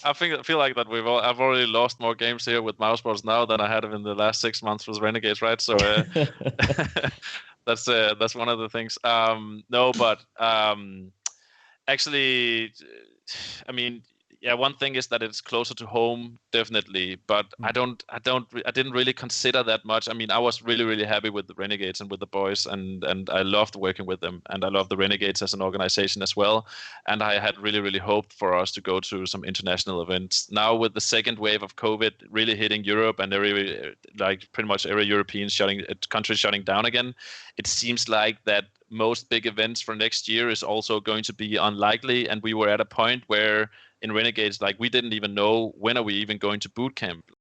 I feel like that I've already lost more games here with Mousesports now than I had in the last 6 months with Renegades, right? So that's one of the things. No, but actually, I mean, yeah, one thing is that it's closer to home, definitely. But I didn't really consider that much. I mean, I was really, really happy with the Renegades and with the boys, and I loved working with them, and I love the Renegades as an organization as well. And I had really, really hoped for us to go to some international events. Now with the second wave of COVID really hitting Europe and like pretty much every European country shutting down again, it seems like that most big events for next year is also going to be unlikely. And we were at a point where in Renegades, like we didn't even know when are we even going to boot camp.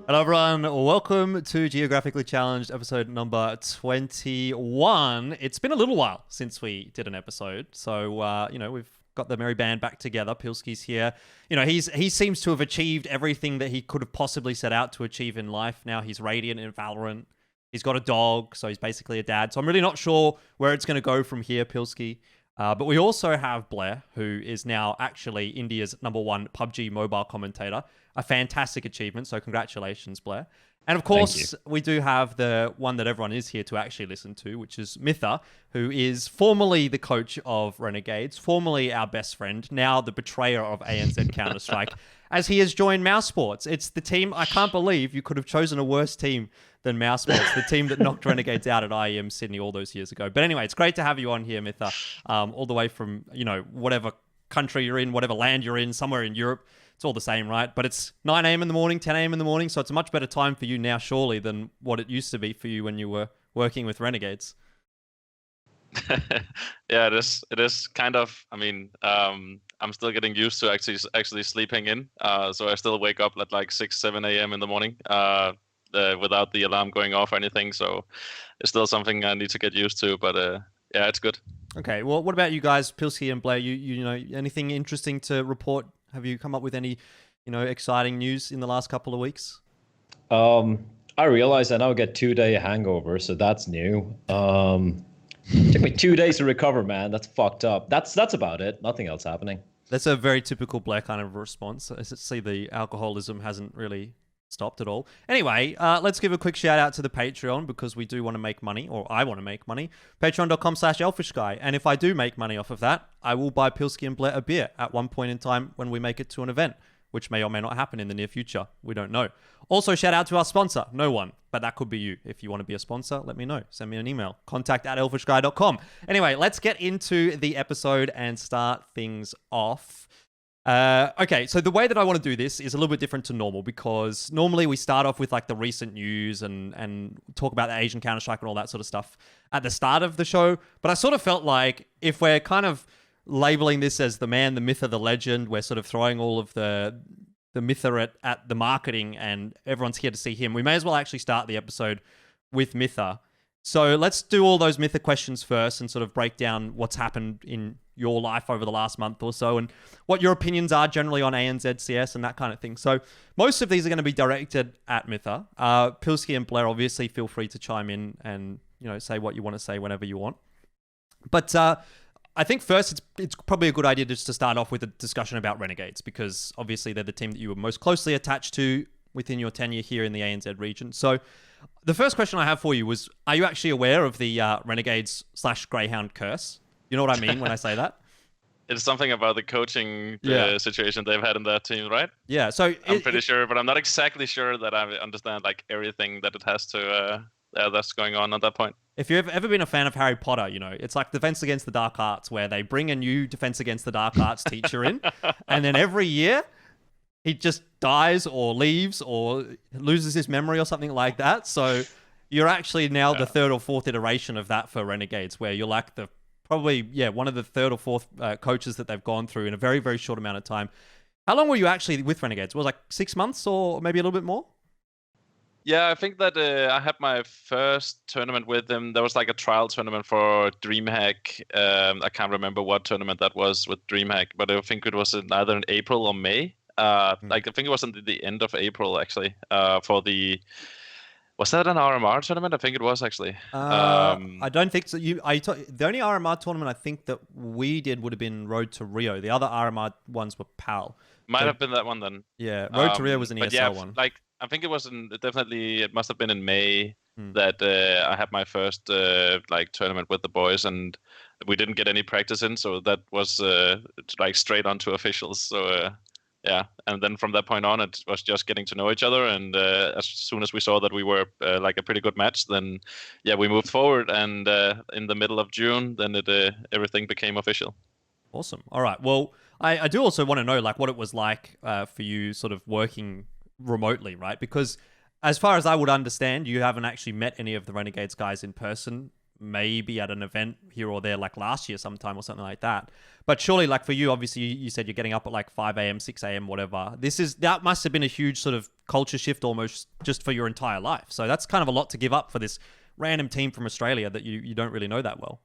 Hello everyone, welcome to Geographically Challenged episode number 21. It's been a little while since we did an episode, so we've got the merry band back together. Pilski's here. He seems to have achieved everything that he could have possibly set out to achieve in life. Now he's Radiant in Valorant. He's got a dog, so he's basically a dad. So I'm really not sure where it's going to go from here, Pilski. But we also have Bleh, who is now actually India's #1 PUBG mobile commentator. A fantastic achievement, so congratulations, Bleh. And of course, we do have the one that everyone is here to actually listen to, which is MithR, who is formerly the coach of Renegades, formerly our best friend, now the betrayer of ANZ Counter-Strike, as he has joined Mousesports. It's the team, I can't believe you could have chosen a worse team than Mousesports, the team that knocked Renegades out at IEM Sydney all those years ago. But anyway, it's great to have you on here, MithR, all the way from, whatever country you're in, whatever land you're in, somewhere in Europe. It's all the same, right? But it's 9 a.m. in the morning, 10 a.m. in the morning, so it's a much better time for you now, surely, than what it used to be for you when you were working with Renegades. Yeah, it is kind of. I mean, I'm still getting used to actually sleeping in. So I still wake up at like 6, 7 a.m. in the morning without the alarm going off or anything. So it's still something I need to get used to. But yeah, it's good. Okay. Well, what about you guys, Pilski and Bleh? You know anything interesting to report? Have you come up with any, exciting news in the last couple of weeks? I realized I now get 2-day hangover, so that's new. Took me 2 days to recover, man. That's fucked up. That's about it. Nothing else happening. That's a very typical Bleh kind of response. I see the alcoholism hasn't really stopped at all. Anyway, let's give a quick shout out to the Patreon because we do want to make money, or I want to make money. Patreon.com/Elfishguy. And if I do make money off of that, I will buy Pilski and Bleh a beer at one point in time when we make it to an event, which may or may not happen in the near future. We don't know. Also, shout out to our sponsor, no one, but that could be you. If you want to be a sponsor, let me know. Send me an email, contact@elfishguy.com. Anyway, let's get into the episode and start things off. Okay, so the way that I want to do this is a little bit different to normal because normally we start off with like the recent news and talk about the Asian Counter-Strike and all that sort of stuff at the start of the show. But I sort of felt like if we're kind of labeling this as the man, the myth, or the legend, we're sort of throwing all of the MithR at the marketing and everyone's here to see him. We may as well actually start the episode with MithR. So let's do all those MithR questions first and sort of break down what's happened in your life over the last month or so and what your opinions are generally on ANZCS and that kind of thing. So most of these are going to be directed at MithR. Pilski and Bleh, obviously, feel free to chime in and say what you want to say whenever you want. But I think first it's probably a good idea just to start off with a discussion about Renegades because obviously they're the team that you were most closely attached to within your tenure here in the ANZ region. So the first question I have for you was, are you actually aware of the Renegades/Grayhound curse? You know what I mean when I say that? It's something about the coaching situation they've had in that team, right? Yeah. So I'm pretty sure, but I'm not exactly sure that I understand like everything that it has to that's going on at that point. If you've ever been a fan of Harry Potter, it's like Defense Against the Dark Arts where they bring a new Defense Against the Dark Arts teacher in, and then every year he just dies or leaves or loses his memory or something like that. So you're actually now the third or fourth iteration of that for Renegades, where you're like one of the third or fourth coaches that they've gone through in a very, very short amount of time. How long were you actually with Renegades? Was it like 6 months or maybe a little bit more? Yeah, I think that I had my first tournament with them. There was like a trial tournament for DreamHack. I can't remember what tournament that was with DreamHack, but I think it was either in April or May. I think it was in the end of April actually for the Was that an RMR tournament? I think it was actually. I don't think so. The only RMR tournament I think that we did would have been Road to Rio. The other RMR ones were PAL. Might have been that one then. Yeah, Road to Rio was an ESL one. Like I think it was it must have been in May that I had my first like tournament with the boys, and we didn't get any practice in, so that was like straight onto officials. So yeah, and then from that point on, it was just getting to know each other, and as soon as we saw that we were like a pretty good match, then yeah, we moved forward, and in the middle of June, then everything became official. Awesome. All right. Well, I do also want to know like what it was like for you sort of working remotely, right? Because as far as I would understand, you haven't actually met any of the Renegades guys in person, maybe at an event here or there like last year sometime or something like that. But surely like for you, obviously you said you're getting up at like 5 a.m., 6 a.m., whatever. That must have been a huge sort of culture shift almost just for your entire life. So that's kind of a lot to give up for this random team from Australia that you don't really know that well.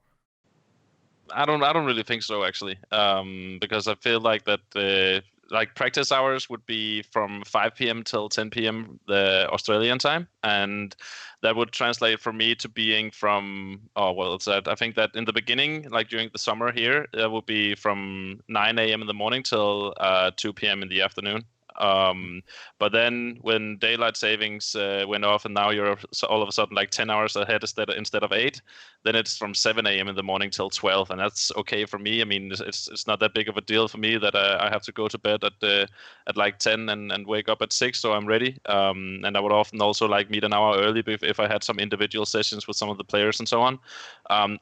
I don't really think so actually, because I feel like that like practice hours would be from 5 p.m. till 10 p.m. the Australian time, and that would translate for me to being from I think that in the beginning, like during the summer here, it would be from 9 a.m. in the morning till 2 p.m. in the afternoon. But then when daylight savings went off, and now you're all of a sudden like 10 hours ahead instead of 8, then it's from 7 a.m. in the morning till 12, and that's okay for me. I mean, it's not that big of a deal for me that I have to go to bed at like 10 and wake up at 6, so I'm ready. And I would often also like meet an hour early if I had some individual sessions with some of the players and so on.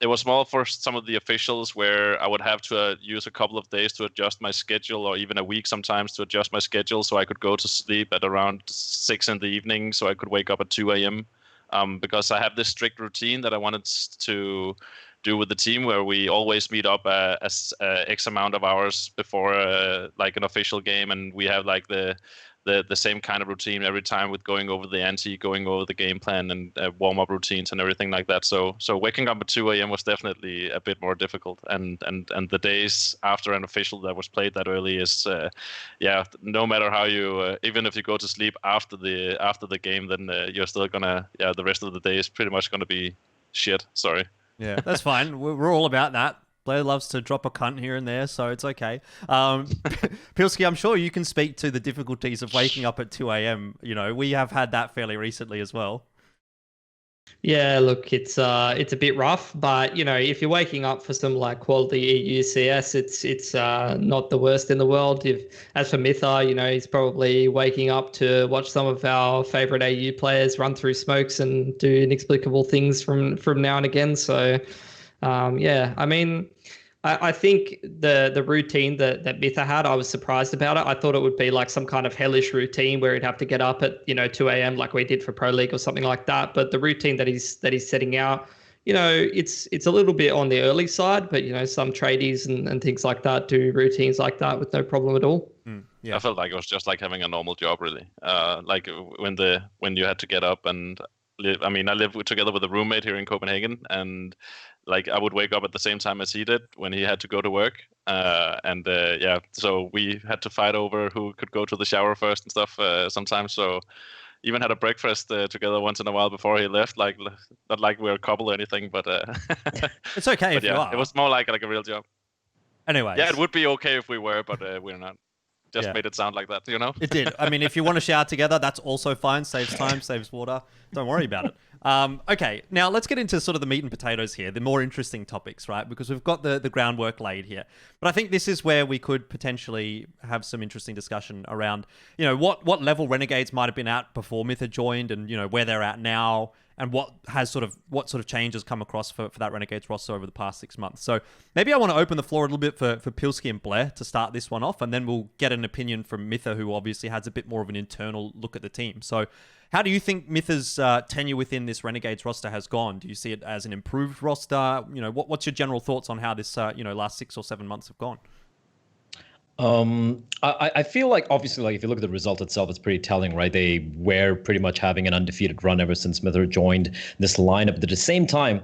It was more for some of the officials where I would have to use a couple of days to adjust my schedule, or even a week sometimes to adjust my schedule, so I could go to sleep at around 6 in the evening, so I could wake up at 2 a.m. Because I have this strict routine that I wanted to do with the team, where we always meet up X amount of hours before like an official game, and we have like the same kind of routine every time, with going over the ante, going over the game plan, and warm-up routines and everything like that. So waking up at 2 a.m. was definitely a bit more difficult, and the days after an official that was played that early is no matter how you even if you go to sleep after the game, then you're still gonna the rest of the day is pretty much gonna be shit. Sorry. Yeah, that's fine. We're all about that. Blair loves to drop a cunt here and there, so it's okay. Pilsky, I'm sure you can speak to the difficulties of waking up at 2 a.m. You know, we have had that fairly recently as well. Yeah, look, it's a bit rough, but you know, if you're waking up for some like quality EU CS, it's not the worst in the world. As for MithR, you know, he's probably waking up to watch some of our favorite AU players run through smokes and do inexplicable things from now and again. So, yeah, I mean, I think the routine that MithR had, I was surprised about it. I thought it would be like some kind of hellish routine where he'd have to get up at 2 a.m. like we did for Pro League or something like that. But the routine that he's setting out, you know, it's a little bit on the early side, but you know, some tradies and things like that do routines like that with no problem at all. Yeah, I felt like it was just like having a normal job, really. Like when you had to get up and live. I mean, I live together with a roommate here in Copenhagen, and like I would wake up at the same time as he did when he had to go to work, so we had to fight over who could go to the shower first and stuff sometimes. So even had a breakfast together once in a while before he left. Like not like we're a couple or anything, but it's okay if you are. It was more like a real job. Anyway, yeah, it would be okay if we were, but we're not. Just made it sound like that, you know? It did. I mean, if you want to shower together, that's also fine. Saves time, saves water. Don't worry about it. Okay, now let's get into sort of the meat and potatoes here, the more interesting topics, right? Because we've got the groundwork laid here. But I think this is where we could potentially have some interesting discussion around, you know, what level Renegades might have been at before MithR joined, and, you know, where they're at now, and what sort of changes come across for that Renegades roster over the past 6 months. So maybe I want to open the floor a little bit for Pilsky and Bleh to start this one off, and then we'll get an opinion from MithR, who obviously has a bit more of an internal look at the team. So how do you think MithR's tenure within this Renegades roster has gone? Do you see it as an improved roster? You know, what's your general thoughts on how this last 6 or 7 months have gone? I feel like, obviously, like if you look at the result itself, it's pretty telling, right? They were pretty much having an undefeated run ever since MithR joined this lineup. But at the same time,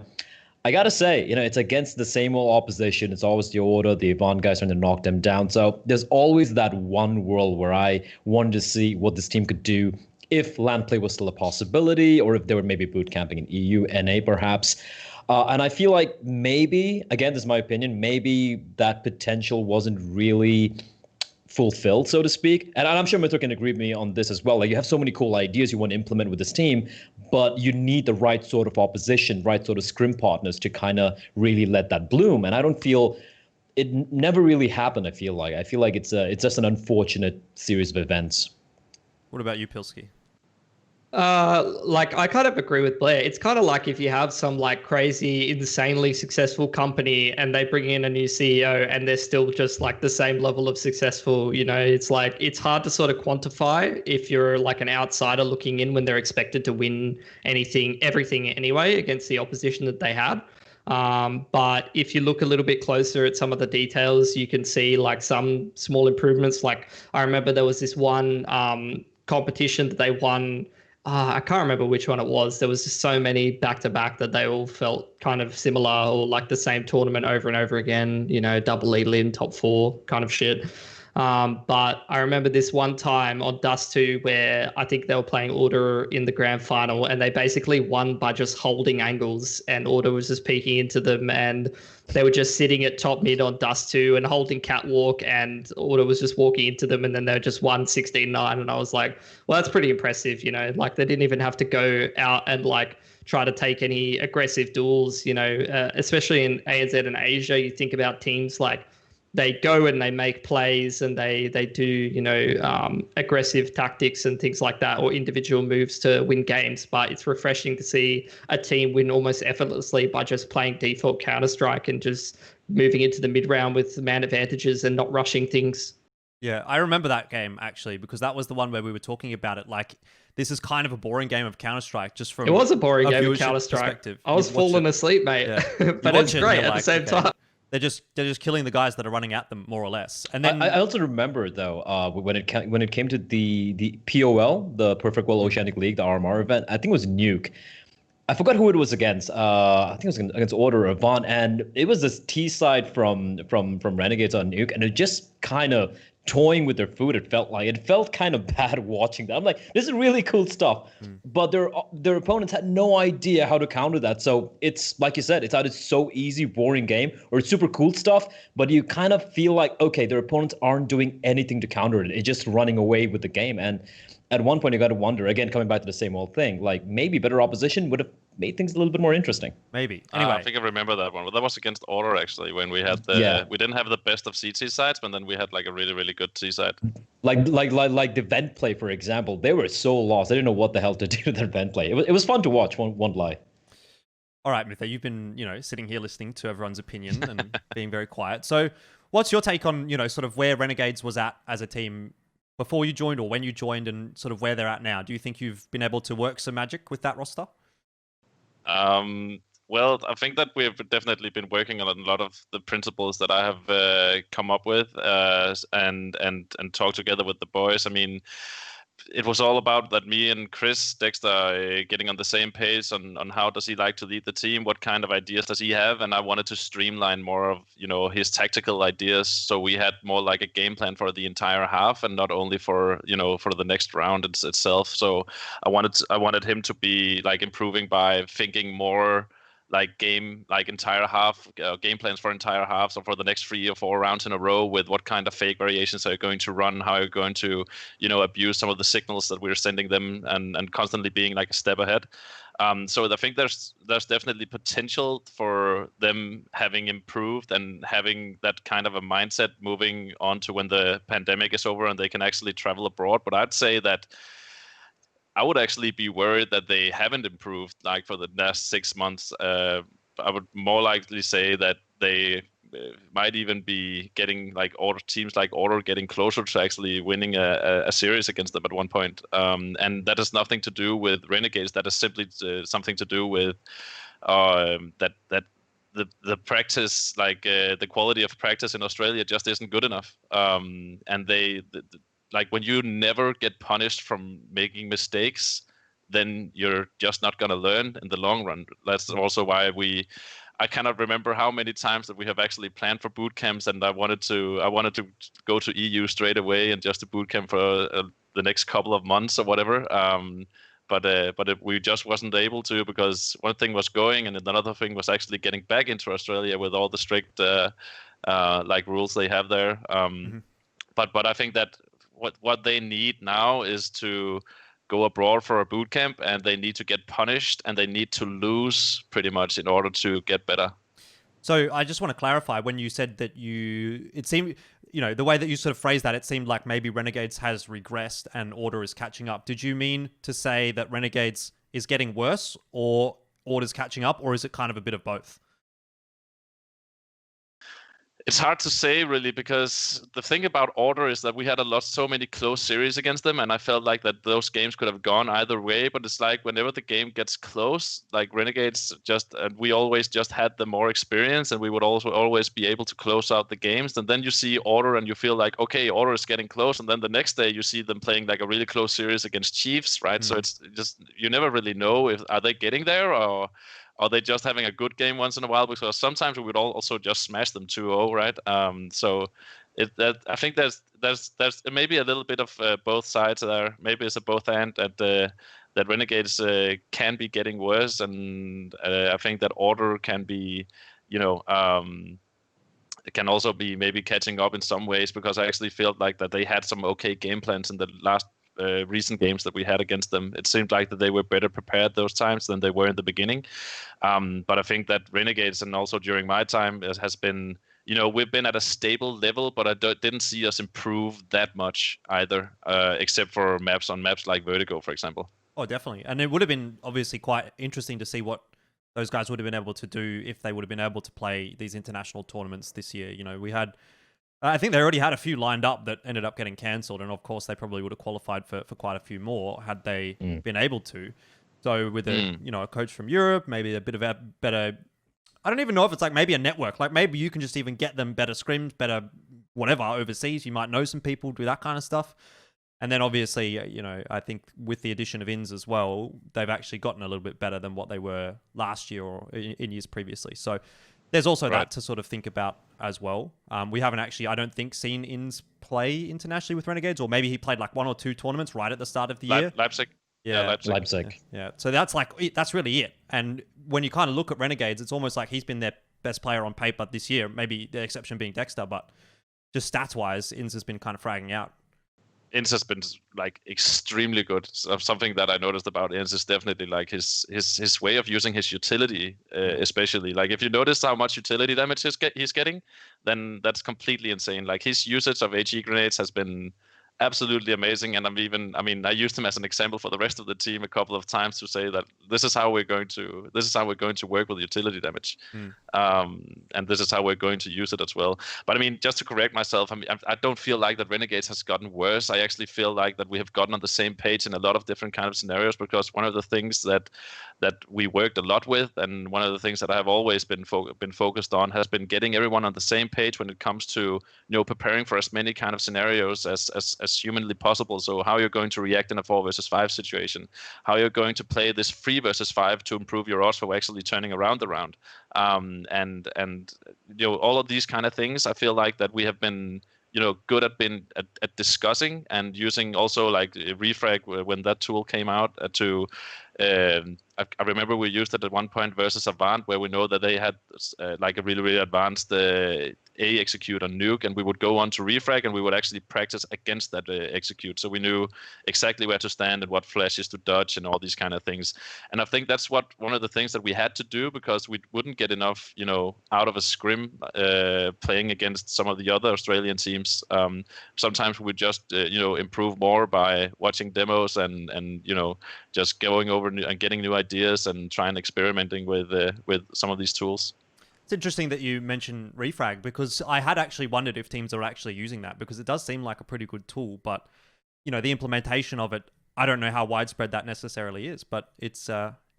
I gotta say, you know, it's against the same old opposition. It's always the Order, the Avant guys trying to knock them down. So there's always that one world where I wanted to see what this team could do if land play was still a possibility, or if they were maybe boot camping in EU, NA perhaps. And I feel like maybe, again, this is my opinion, maybe that potential wasn't really fulfilled, so to speak. And I'm sure MithR can agree with me on this as well. Like, you have so many cool ideas you want to implement with this team, but you need the right sort of opposition, right sort of scrim partners to kind of really let that bloom. And I don't feel it never really happened. I feel like it's just an unfortunate series of events. What about you, Pilsky? Like I kind of agree with Blair. It's kind of like if you have some like crazy, insanely successful company and they bring in a new CEO and they're still just like the same level of successful, you know, it's like, it's hard to sort of quantify if you're like an outsider looking in when they're expected to win everything anyway against the opposition that they had. But if you look a little bit closer at some of the details, you can see like some small improvements. Like I remember there was this one competition that they won. I can't remember which one it was. There was just so many back to back that they all felt kind of similar or like the same tournament over and over again, you know, double lead in top 4 kind of shit. But I remember this one time on Dust 2 where I think they were playing Order in the grand final and they basically won by just holding angles and Order was just peeking into them and they were just sitting at top mid on Dust 2 and holding catwalk and Order was just walking into them and then they just won 16-9 and I was like, well, that's pretty impressive, you know, like they didn't even have to go out and like try to take any aggressive duels, you know, especially in ANZ and Asia. You think about teams like they go and they make plays and they do, you know, aggressive tactics and things like that, or individual moves to win games. But it's refreshing to see a team win almost effortlessly by just playing default Counter-Strike and just moving into the mid-round with man advantages and not rushing things. Yeah, I remember that game actually, because that was the one where we were talking about it. Like, this is kind of a boring game of Counter-Strike just from It was a boring game of Counter-Strike. I was falling asleep, mate. Yeah. But it's great at the same time. They're just killing the guys that are running at them, more or less. And then I also remember though when it came to the POL, the Perfect World Oceanic League, the RMR event. I think it was Nuke. I forgot who it was against. I think it was against Order or Avant, and it was this T side from Renegades on Nuke, and it just kind of toying with their food. It felt kind of bad watching that. I'm like, this is really cool stuff, but their opponents had no idea how to counter that. So it's like you said, it's either so easy, boring game, or it's super cool stuff, but you kind of feel like, okay, their opponents aren't doing anything to counter it. It's just running away with the game. And at one point, you got to wonder, again, coming back to the same old thing, like maybe better opposition would have made things a little bit more interesting. Maybe. Anyway, I think I remember that one. But that was against Order, actually, when we had we didn't have the best of CT sides, but then we had like a really, really good T side. Like the vent play, for example, they were so lost. They didn't know what the hell to do with their vent play. It was fun to watch, won't lie. All right, MithR, you've been, you know, sitting here listening to everyone's opinion and being very quiet. So what's your take on, you know, sort of where Renegades was at as a team before you joined or when you joined, and sort of where they're at now? Do you think you've been able to work some magic with that roster? Well, I think that we've definitely been working on a lot of the principles that I have come up with and talk together with the boys. I mean, it was all about that me and Chris Dexter getting on the same page on how does he like to lead the team, what kind of ideas does he have, and I wanted to streamline more of, you know, his tactical ideas, so we had more like a game plan for the entire half and not only for, you know, for the next round itself. So I wanted him to be like improving by thinking more like entire half game plans for entire halves, or for the next 3 or 4 rounds in a row, with what kind of fake variations are you going to run, how are you going to, you know, abuse some of the signals that we're sending them, and constantly being like a step ahead. So I think there's definitely potential for them having improved and having that kind of a mindset moving on to when the pandemic is over and they can actually travel abroad. But I'd say that I would actually be worried that they haven't improved like for the last 6 months. I would more likely say that they might even be getting like teams like Order getting closer to actually winning a series against them at one point. And that has nothing to do with Renegades. That is simply something to do with that the practice, like the quality of practice in Australia just isn't good enough. And like when you never get punished from making mistakes, then you're just not going to learn in the long run. That's also why I cannot remember how many times that we have actually planned for boot camps, and I wanted to go to EU straight away and just to boot camp for the next couple of months or whatever. We just wasn't able to, because one thing was going and another thing was actually getting back into Australia with all the strict like rules they have there. But I think that what they need now is to go abroad for a boot camp, and they need to get punished, and they need to lose pretty much in order to get better. So I just want to clarify, when you said that it seemed, the way that you sort of phrased that, it seemed like maybe Renegades has regressed and Order is catching up. Did you mean to say that Renegades is getting worse or Order's catching up, or is it kind of a bit of both? It's hard to say, really, because the thing about Order is that we had so many close series against them, and I felt like that those games could have gone either way. But it's like whenever the game gets close, like Renegades and we always just had the more experience, and we would also always be able to close out the games. And then you see Order, and you feel like, okay, Order is getting close, and then the next day you see them playing like a really close series against Chiefs, right? So it's just, you never really know if are they getting there, or are they just having a good game once in a while? Because sometimes we would also just smash them 2-0, right? I think there's maybe a little bit of both sides there. Maybe it's a both and that Renegades can be getting worse, and I think that Order can be, it can also be maybe catching up in some ways, because I actually felt like that they had some okay game plans in the last recent games that we had against them. It seemed like that they were better prepared those times than they were in the beginning. But I think that Renegades, and also during my time, has been, we've been at a stable level, but I didn't see us improve that much either, except for maps like Vertigo, for example. Oh, definitely. And it would have been obviously quite interesting to see what those guys would have been able to do if they would have been able to play these international tournaments this year. We had, I think they already had a few lined up that ended up getting cancelled, and of course they probably would have qualified for quite a few more had they been able to. So with a coach from Europe, maybe a bit of a better, I don't even know if it's like maybe a network, like maybe you can just even get them better scrims, better whatever overseas. You might know some people do that kind of stuff. And then obviously, I think with the addition of INS as well, they've actually gotten a little bit better than what they were last year or in years previously. So there's also that to sort of think about as well. We haven't actually, I don't think, seen INS play internationally with Renegades, or maybe he played like 1 or 2 tournaments right at the start of the year. Leipzig. Yeah, Leipzig. Yeah. So that's really it. And when you kind of look at Renegades, it's almost like he's been their best player on paper this year, maybe the exception being Dexter, but just stats-wise, INS has been kind of fragging out. INS has been like extremely good. So something that I noticed about INS is definitely like his way of using his utility, especially. Like if you notice how much utility damage he's getting, then that's completely insane. Like his usage of HE grenades has been absolutely amazing, and I used him as an example for the rest of the team a couple of times to say that this is how we're going to work with utility damage, and this is how we're going to use it as well. But just to correct myself, I don't feel like that Renegades has gotten worse. I actually feel like that we have gotten on the same page in a lot of different kind of scenarios, because one of the things that we worked a lot with, and one of the things that I have always been focused on, has been getting everyone on the same page when it comes to preparing for as many kind of scenarios as humanly possible. So how you're going to react in a 4 versus 5 situation, how you're going to play this 3 versus 5 to improve your odds for actually turning around the round, and all of these kind of things. I feel like that we have been good at discussing and using, also like refrag when that tool came out to. I remember we used it at one point versus Avant, where we know that they had like a really, really advanced A execute on nuke, and we would go on to refrag, and we would actually practice against that execute. So we knew exactly where to stand and what flashes to dodge and all these kind of things. And I think that's one of the things that we had to do, because we wouldn't get enough, out of a scrim playing against some of the other Australian teams. Sometimes we would just, improve more by watching demos and just going over and getting new ideas and trying experimenting with some of these tools. It's interesting that you mentioned refrag, because I had actually wondered if teams are actually using that, because it does seem like a pretty good tool, but the implementation of it, I don't know how widespread that necessarily is, but it's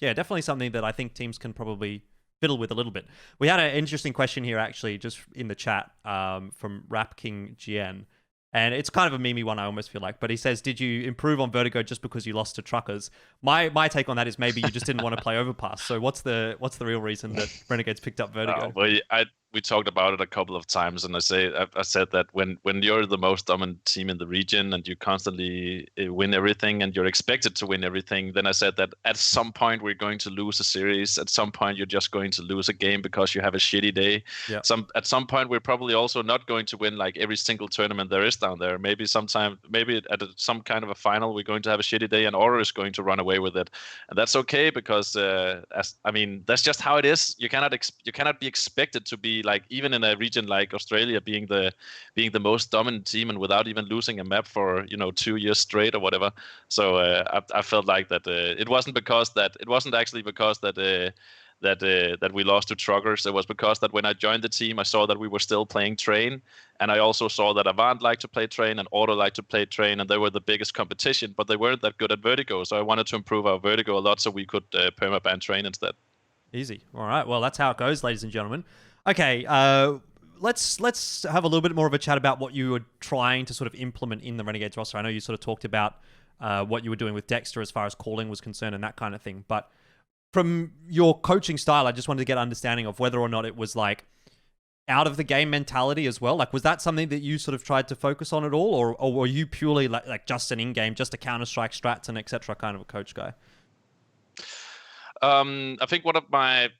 definitely something that I think teams can probably fiddle with a little bit. We had an interesting question here actually just in the chat from Rap King GN. And it's kind of a memey one, I almost feel like. But he says, did you improve on Vertigo just because you lost to Truckers? My take on that is maybe you just didn't want to play Overpass. So what's the real reason that Renegades picked up Vertigo? Well, we talked about it a couple of times, and I said that when you're the most dominant team in the region and you constantly win everything and you're expected to win everything, then I said that at some point we're going to lose a series. At some point you're just going to lose a game because you have a shitty day. Yeah. At some point we're probably also not going to win like every single tournament there is down there. Maybe some kind of a final we're going to have a shitty day and Order is going to run away with it, and that's okay because that's just how it is. You cannot be expected to be like, even in a region like Australia, being the most dominant team and without even losing a map for 2 years straight or whatever. So I felt like that it wasn't actually because that we lost to truckers. It was because that when I joined the team, I saw that we were still playing train, and I also saw that Avant liked to play train and Order liked to play train, and they were the biggest competition, but they weren't that good at Vertigo. So I wanted to improve our Vertigo a lot so we could permaban train instead. Easy. All right. Well, that's how it goes, ladies and gentlemen. Okay. Let's have a little bit more of a chat about what you were trying to sort of implement in the Renegades roster. I know you sort of talked about what you were doing with Dexter as far as calling was concerned and that kind of thing. But from your coaching style, I just wanted to get an understanding of whether or not it was like out of the game mentality as well. Like, was that something that you sort of tried to focus on at all, or were you purely like just an in-game, just a Counter-Strike strats and etc. kind of a coach guy? I think one of my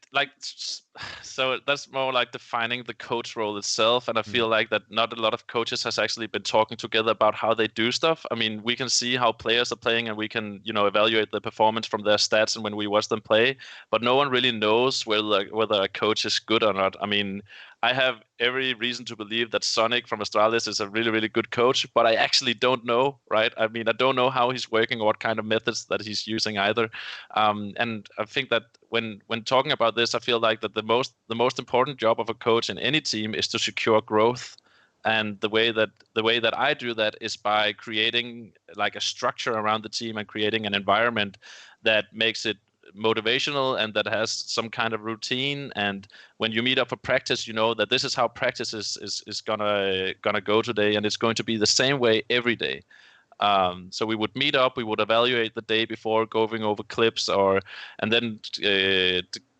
so that's more like defining the coach role itself, and I feel like that not a lot of coaches has actually been talking together about how they do stuff. I mean, we can see how players are playing and we can evaluate the performance from their stats and when we watch them play, but no one really knows whether a coach is good or not. I mean, I have every reason to believe that Sonic from Astralis is a really, really good coach, but I actually don't know, right? I mean, I don't know how he's working or what kind of methods that he's using either. And I think that when talking about this, I feel like that the most important job of a coach in any team is to secure growth. And the way that I do that is by creating like a structure around the team and creating an environment that makes it motivational and that has some kind of routine. And when you meet up for practice, you know that this is how practice is gonna go today, and it's going to be the same way every day. So we would meet up, we would evaluate the day before, going over clips, and then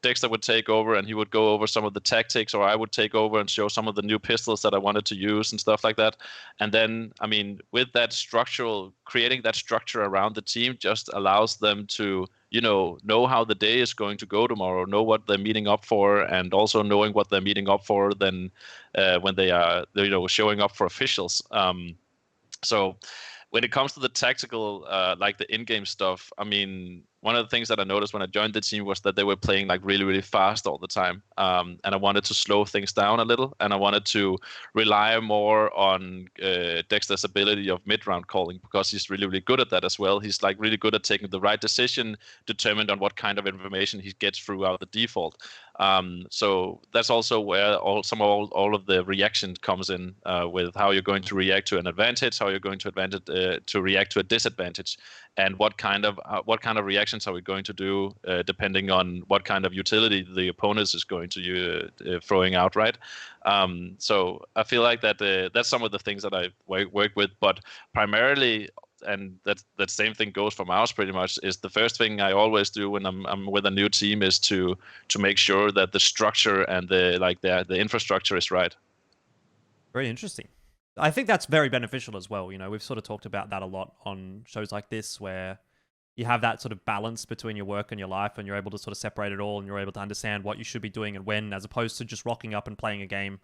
Dexter would take over and he would go over some of the tactics, or I would take over and show some of the new pistols that I wanted to use and stuff like that. And then, I mean, with that creating that structure around the team just allows them to, know how the day is going to go tomorrow, know what they're meeting up for, and also knowing what they're meeting up for then when they're showing up for officials. So when it comes to the tactical, like the in-game stuff, I mean, one of the things that I noticed when I joined the team was that they were playing like really, really fast all the time. And I wanted to slow things down a little, and I wanted to rely more on Dexter's ability of mid-round calling, because he's really, really good at that as well. He's like really good at taking the right decision, determined on what kind of information he gets throughout the default. So that's also where all of the reaction comes in, with how you're going to react to an advantage, how you're going to react to a disadvantage, and what kind of reactions are we going to do depending on what kind of utility the opponent is going to throwing out, right? So I feel like that's some of the things that I work with, but primarily, and that same thing goes for Mouz pretty much, is the first thing I always do when I'm with a new team is to make sure that the structure and the infrastructure is right. Very interesting. I think that's very beneficial as well. We've sort of talked about that a lot on shows like this, where you have that sort of balance between your work and your life, and you're able to sort of separate it all, and you're able to understand what you should be doing and when, as opposed to just rocking up and playing a game.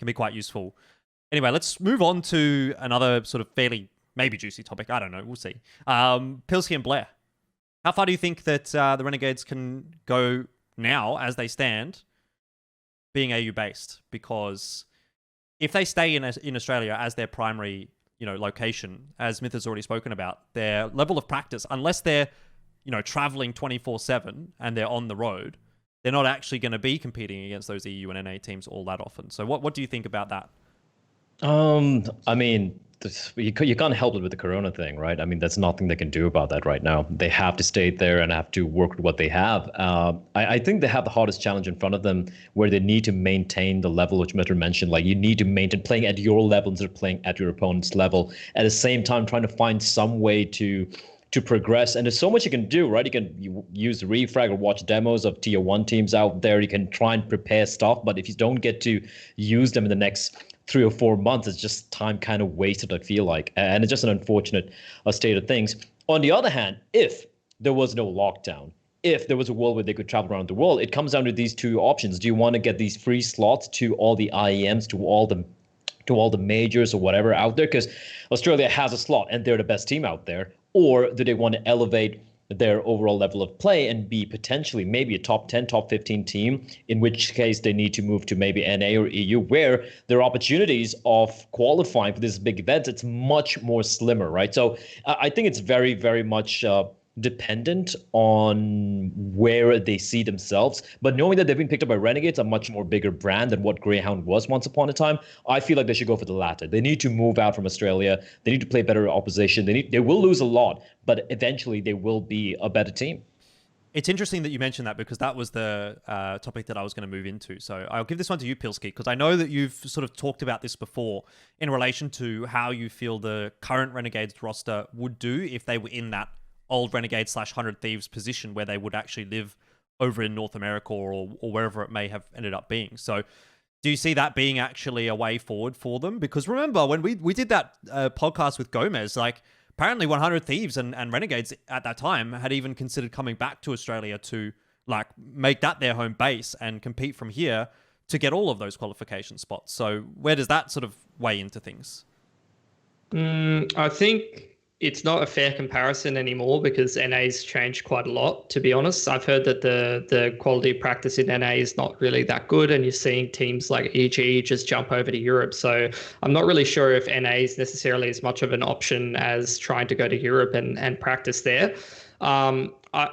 Can be quite useful. Anyway, let's move on to another sort of fairly maybe juicy topic. I don't know. We'll see. Pili and Bleh. How far do you think that the Renegades can go now as they stand, being AU based? Because if they stay in Australia as their primary, location, as Myth has already spoken about, their level of practice, unless they're, traveling 24/7 and they're on the road, they're not actually going to be competing against those EU and NA teams all that often. So what do you think about that? I mean, you can't help it with the Corona thing, right? I mean, there's nothing they can do about that right now. They have to stay there and have to work with what they have. I think they have the hardest challenge in front of them, where they need to maintain the level which MithR mentioned. Like, you need to maintain playing at your level instead of playing at your opponent's level. At the same time, trying to find some way to to progress. And there's so much you can do, right? You can use refrag or watch demos of tier 1 teams out there. You can try and prepare stuff, but if you don't get to use them in the next 3 or 4 months, it's just time kind of wasted, I feel like. And it's just an unfortunate state of things. On the other hand, if there was no lockdown, if there was a world where they could travel around the world, it comes down to these two options. Do you want to get these free slots to all the IEMs, to all the majors or whatever out there? Because Australia has a slot and they're the best team out there. Or do they want to elevate their overall level of play and be potentially maybe a top 10, top 15 team, in which case they need to move to maybe NA or EU, where their opportunities of qualifying for this big event, it's much more slimmer, right? So I think it's very, very much dependent on where they see themselves. But knowing that they've been picked up by Renegades, a much more bigger brand than what Grayhound was once upon a time, I feel like they should go for the latter. They need to move out from Australia. They need to play better opposition. They will lose a lot, but eventually they will be a better team. It's interesting that you mentioned that, because that was the topic that I was going to move into. So I'll give this one to you, Pilski, because I know that you've sort of talked about this before in relation to how you feel the current Renegades roster would do if they were in that old Renegade / 100 Thieves position where they would actually live over in North America or wherever it may have ended up being. So do you see that being actually a way forward for them? Because remember, when we did that podcast with Gomez, like apparently 100 Thieves and Renegades at that time had even considered coming back to Australia to like make that their home base and compete from here to get all of those qualification spots. So where does that sort of weigh into things? I think it's not a fair comparison anymore because NA's changed quite a lot, to be honest. I've heard that the quality of practice in NA is not really that good, and you're seeing teams like EG just jump over to Europe. So I'm not really sure if NA is necessarily as much of an option as trying to go to Europe and practice there.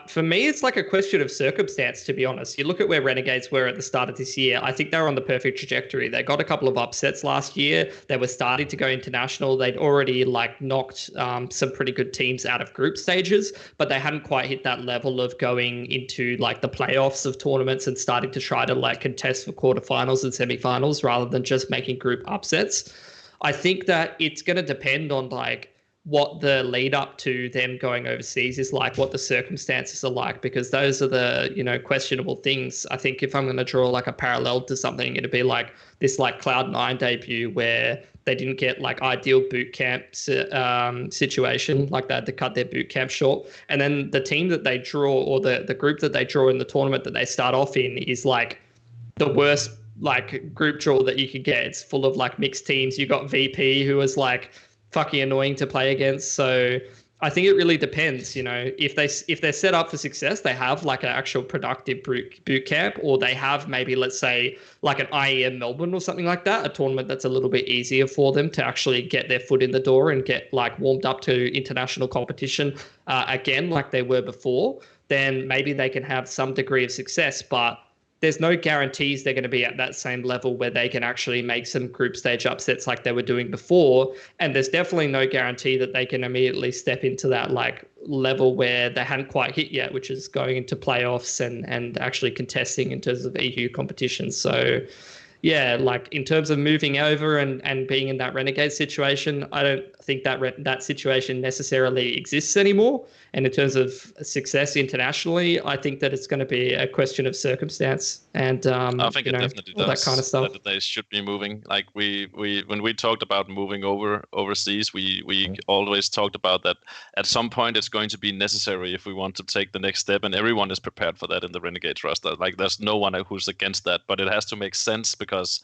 For me, it's like a question of circumstance, to be honest. You look at where Renegades were at the start of this year. I think they were on the perfect trajectory. They got a couple of upsets last year. They were starting to go international. They'd already like knocked some pretty good teams out of group stages, but they hadn't quite hit that level of going into like the playoffs of tournaments and starting to try to like contest for quarterfinals and semifinals rather than just making group upsets. I think that it's going to depend on like what the lead up to them going overseas is like, what the circumstances are like, because those are the, you know, questionable things. I think if I'm going to draw like a parallel to something, it'd be like this like Cloud9 debut where they didn't get like ideal boot camp situation, like they had to cut their boot camp short. And then the team that they draw, or the group that they draw in the tournament that they start off in, is like the worst like group draw that you could get. It's full of like mixed teams. You got VP, who was like fucking annoying to play against. So I think it really depends, you know, if they're set up for success, they have like an actual productive boot camp, or they have maybe, let's say, like an IEM Melbourne or something like that, a tournament that's a little bit easier for them to actually get their foot in the door and get like warmed up to international competition again, like they were before, then maybe they can have some degree of success. But there's no guarantees they're going to be at that same level where they can actually make some group stage upsets like they were doing before. And there's definitely no guarantee that they can immediately step into that like level where they hadn't quite hit yet, which is going into playoffs and actually contesting in terms of EU competitions. So yeah, like in terms of moving over and being in that Renegade situation, I don't think that situation necessarily exists anymore. And in terms of success internationally, I think that it's going to be a question of circumstance and I think it definitely all does. that kind of stuff. That they should be moving. Like we when we talked about moving overseas, we always talked about that at some point it's going to be necessary if we want to take the next step, and everyone is prepared for that in the Renegades roster. Like there's no one who's against that, but it has to make sense, because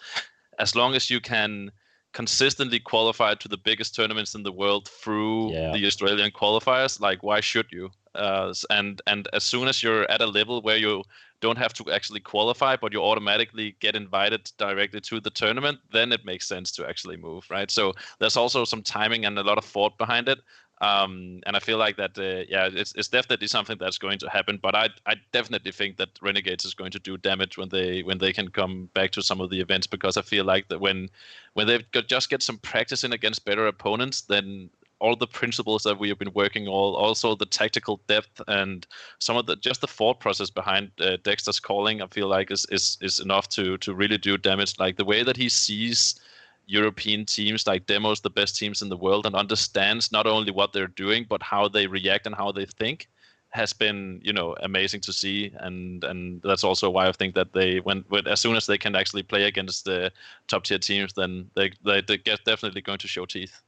as long as you can consistently qualify to the biggest tournaments in the world through the Australian qualifiers, like why should you? And as soon as you're at a level where you don't have to actually qualify, but you automatically get invited directly to the tournament, then it makes sense to actually move, right? So there's also some timing and a lot of thought behind it. And I feel like that, it's definitely something that's going to happen. But I definitely think that Renegades is going to do damage when they can come back to some of the events, because I feel like that when they just get some practice in against better opponents, then all the principles that we have been working on, also the tactical depth and some of the thought process behind Dexter's calling, I feel like is enough to really do damage. Like the way that he sees European teams, like demos the best teams in the world, and understands not only what they're doing but how they react and how they think, has been, amazing to see. And that's also why I think that they when as soon as they can actually play against the top tier teams, then they get definitely going to show teeth.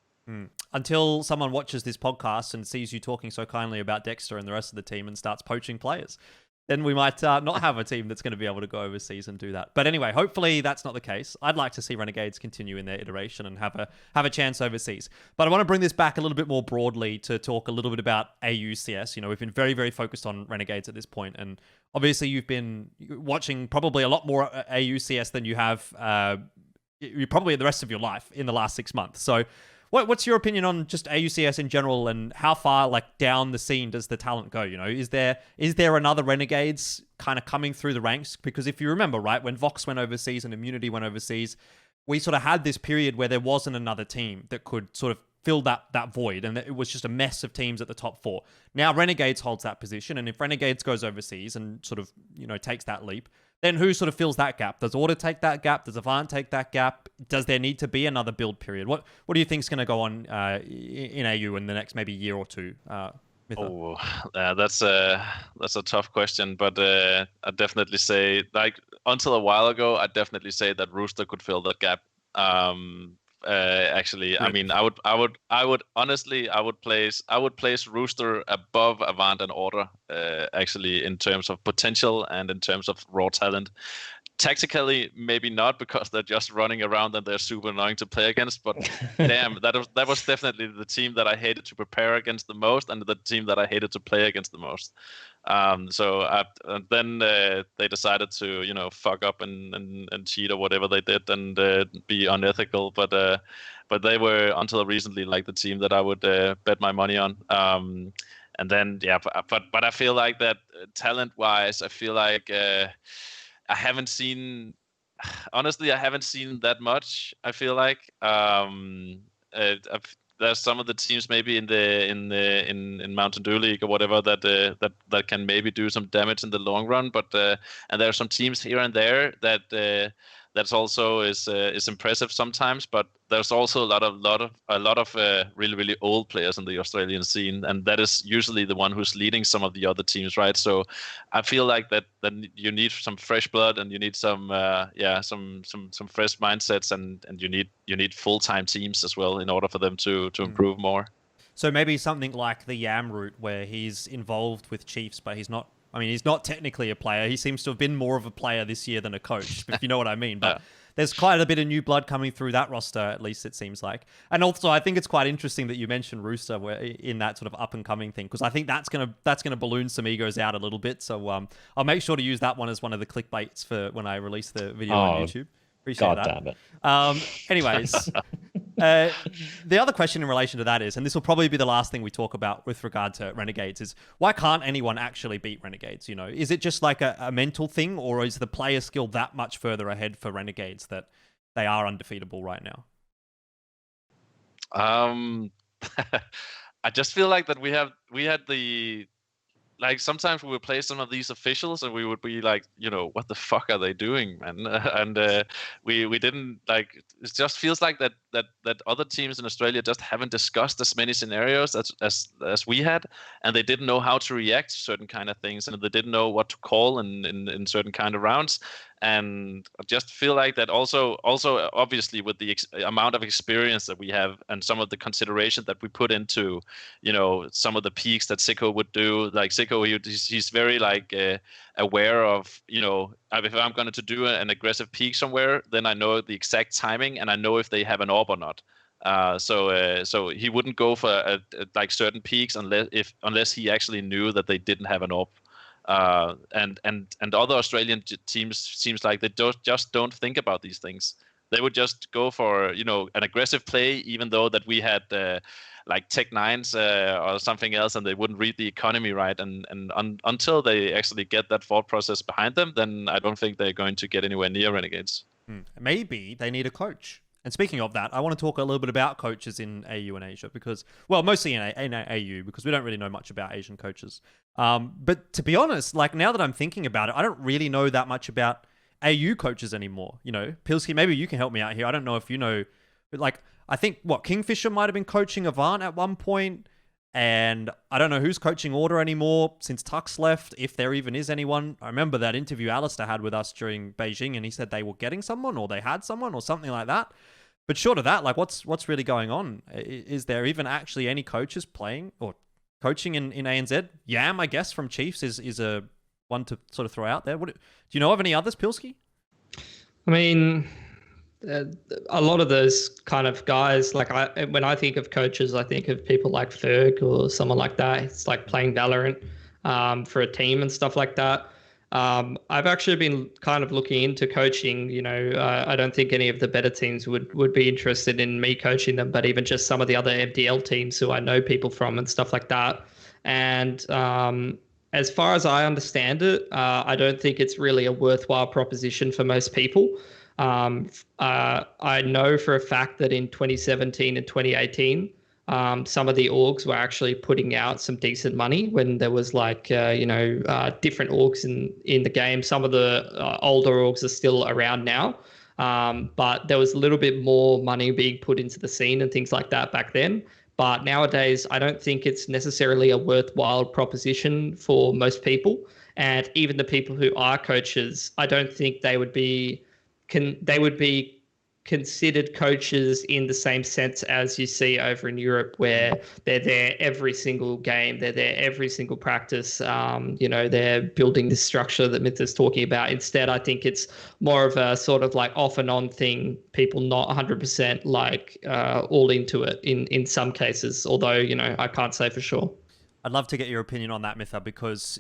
Until someone watches this podcast and sees you talking so kindly about Dexter and the rest of the team and starts poaching players, then we might not have a team that's going to be able to go overseas and do that. But anyway, hopefully that's not the case. I'd like to see Renegades continue in their iteration and have a chance overseas. But I want to bring this back a little bit more broadly to talk a little bit about AUCS. We've been very, very focused on Renegades at this point, and obviously you've been watching probably a lot more AUCS than you have probably the rest of your life in the last 6 months. So what's your opinion on just AUCS in general, and how far down the scene does the talent go? Is there another Renegades kind of coming through the ranks? Because if you remember, right, when Vox went overseas and Immunity went overseas, we sort of had this period where there wasn't another team that could sort of fill that void, and it was just a mess of teams at the top 4. Now Renegades holds that position, and if Renegades goes overseas and sort of takes that leap, then who sort of fills that gap? Does Order take that gap? Does Avant take that gap? Does there need to be another build period? What do you think is going to go on in AU in the next maybe year or two? That's a tough question, but I definitely say, until a while ago, I definitely say that Rooster could fill that gap. Actually, I mean, I would honestly, I would place Rooster above Avant and Order, actually, in terms of potential and in terms of raw talent. Tactically, maybe not, because they're just running around and they're super annoying to play against. But damn, that was definitely the team that I hated to prepare against the most, and the team that I hated to play against the most. Then they decided to fuck up and cheat or whatever they did, and be unethical. But they were, until recently, the team that I would bet my money on. And then but I feel like that talent wise, I feel like I haven't seen that much. I feel like there's some of the teams maybe in Mountain Dew League or whatever that can maybe do some damage in the long run, but and there are some teams here and there that's also is impressive sometimes, but there's also a lot of really, really old players in the Australian scene, and that is usually the one who's leading some of the other teams, right? So I feel like that you need some fresh blood, and you need some fresh mindsets, and you need full-time teams as well in order for them to improve more. So maybe something like the Yam route, where he's involved with Chiefs, but he's not technically a player. He seems to have been more of a player this year than a coach, if you know what I mean. But there's quite a bit of new blood coming through that roster, at least it seems like. And also, I think it's quite interesting that you mentioned Rooster in that sort of up-and-coming thing, because I think that's gonna balloon some egos out a little bit. So I'll make sure to use that one as one of the clickbaits for when I release the video on YouTube. Appreciate that. God damn it. Anyways, the other question in relation to that is, and this will probably be the last thing we talk about with regard to Renegades, is why can't anyone actually beat Renegades? Is it just like a mental thing, or is the player skill that much further ahead for Renegades that they are undefeatable right now? I just feel like that we had the. Sometimes we would play some of these officials and we would be like, what the fuck are they doing, man? And we didn't it just feels like that other teams in Australia just haven't discussed as many scenarios as we had, and they didn't know how to react to certain kind of things, and they didn't know what to call in certain kind of rounds. And I just feel like that also obviously with the amount of experience that we have and some of the consideration that we put into, some of the peaks that Sicko would do. Like Sicko, he's very aware of, if I'm going to do an aggressive peak somewhere, then I know the exact timing and I know if they have an AWP or not. So he wouldn't go for certain peaks unless he actually knew that they didn't have an AWP. And other Australian teams seems like they don't think about these things. They would just go for an aggressive play, even though that we had Tech 9s or something else, and they wouldn't read the economy right. And until they actually get that thought process behind them, then I don't think they're going to get anywhere near Renegades. Maybe they need a coach. And speaking of that, I want to talk a little bit about coaches in AU and Asia, because, well, mostly in AU, because we don't really know much about Asian coaches. But to be honest, now that I'm thinking about it, I don't really know that much about AU coaches anymore. Pilsky, maybe you can help me out here. I don't know if you know Like, I think Kingfisher might have been coaching Avant at one point, and I don't know who's coaching Order anymore since Tux left, if there even is anyone. I remember that interview Alistair had with us during Beijing, and he said they were getting someone, or they had someone, or something like that. But short of that, like, what's really going on? Is there even actually any coaches playing or coaching in ANZ? Yam, I guess, from Chiefs is a one to sort of throw out there. Do you know of any others, Pilsky? I mean, a lot of those kind of guys, like when I think of coaches, I think of people like Ferg or someone like that. It's like playing Valorant for a team and stuff like that. I've actually been kind of looking into coaching. I don't think any of the better teams would be interested in me coaching them, but even just some of the other MDL teams who I know people from and stuff like that. And as far as I understand it, I don't think it's really a worthwhile proposition for most people. I know for a fact that in 2017 and 2018, some of the orgs were actually putting out some decent money when there was like, different orgs in the game. Some of the older orgs are still around now, but there was a little bit more money being put into the scene and things like that back then. But nowadays, I don't think it's necessarily a worthwhile proposition for most people. And even the people who are coaches, I don't think they would be considered coaches in the same sense as you see over in Europe, where they're there every single game, they're there every single practice. They're building this structure that Myth is talking about. Instead, I think it's more of a sort of like off and on thing, people not 100% like all into it in some cases, although, I can't say for sure. I'd love to get your opinion on that, MithR, because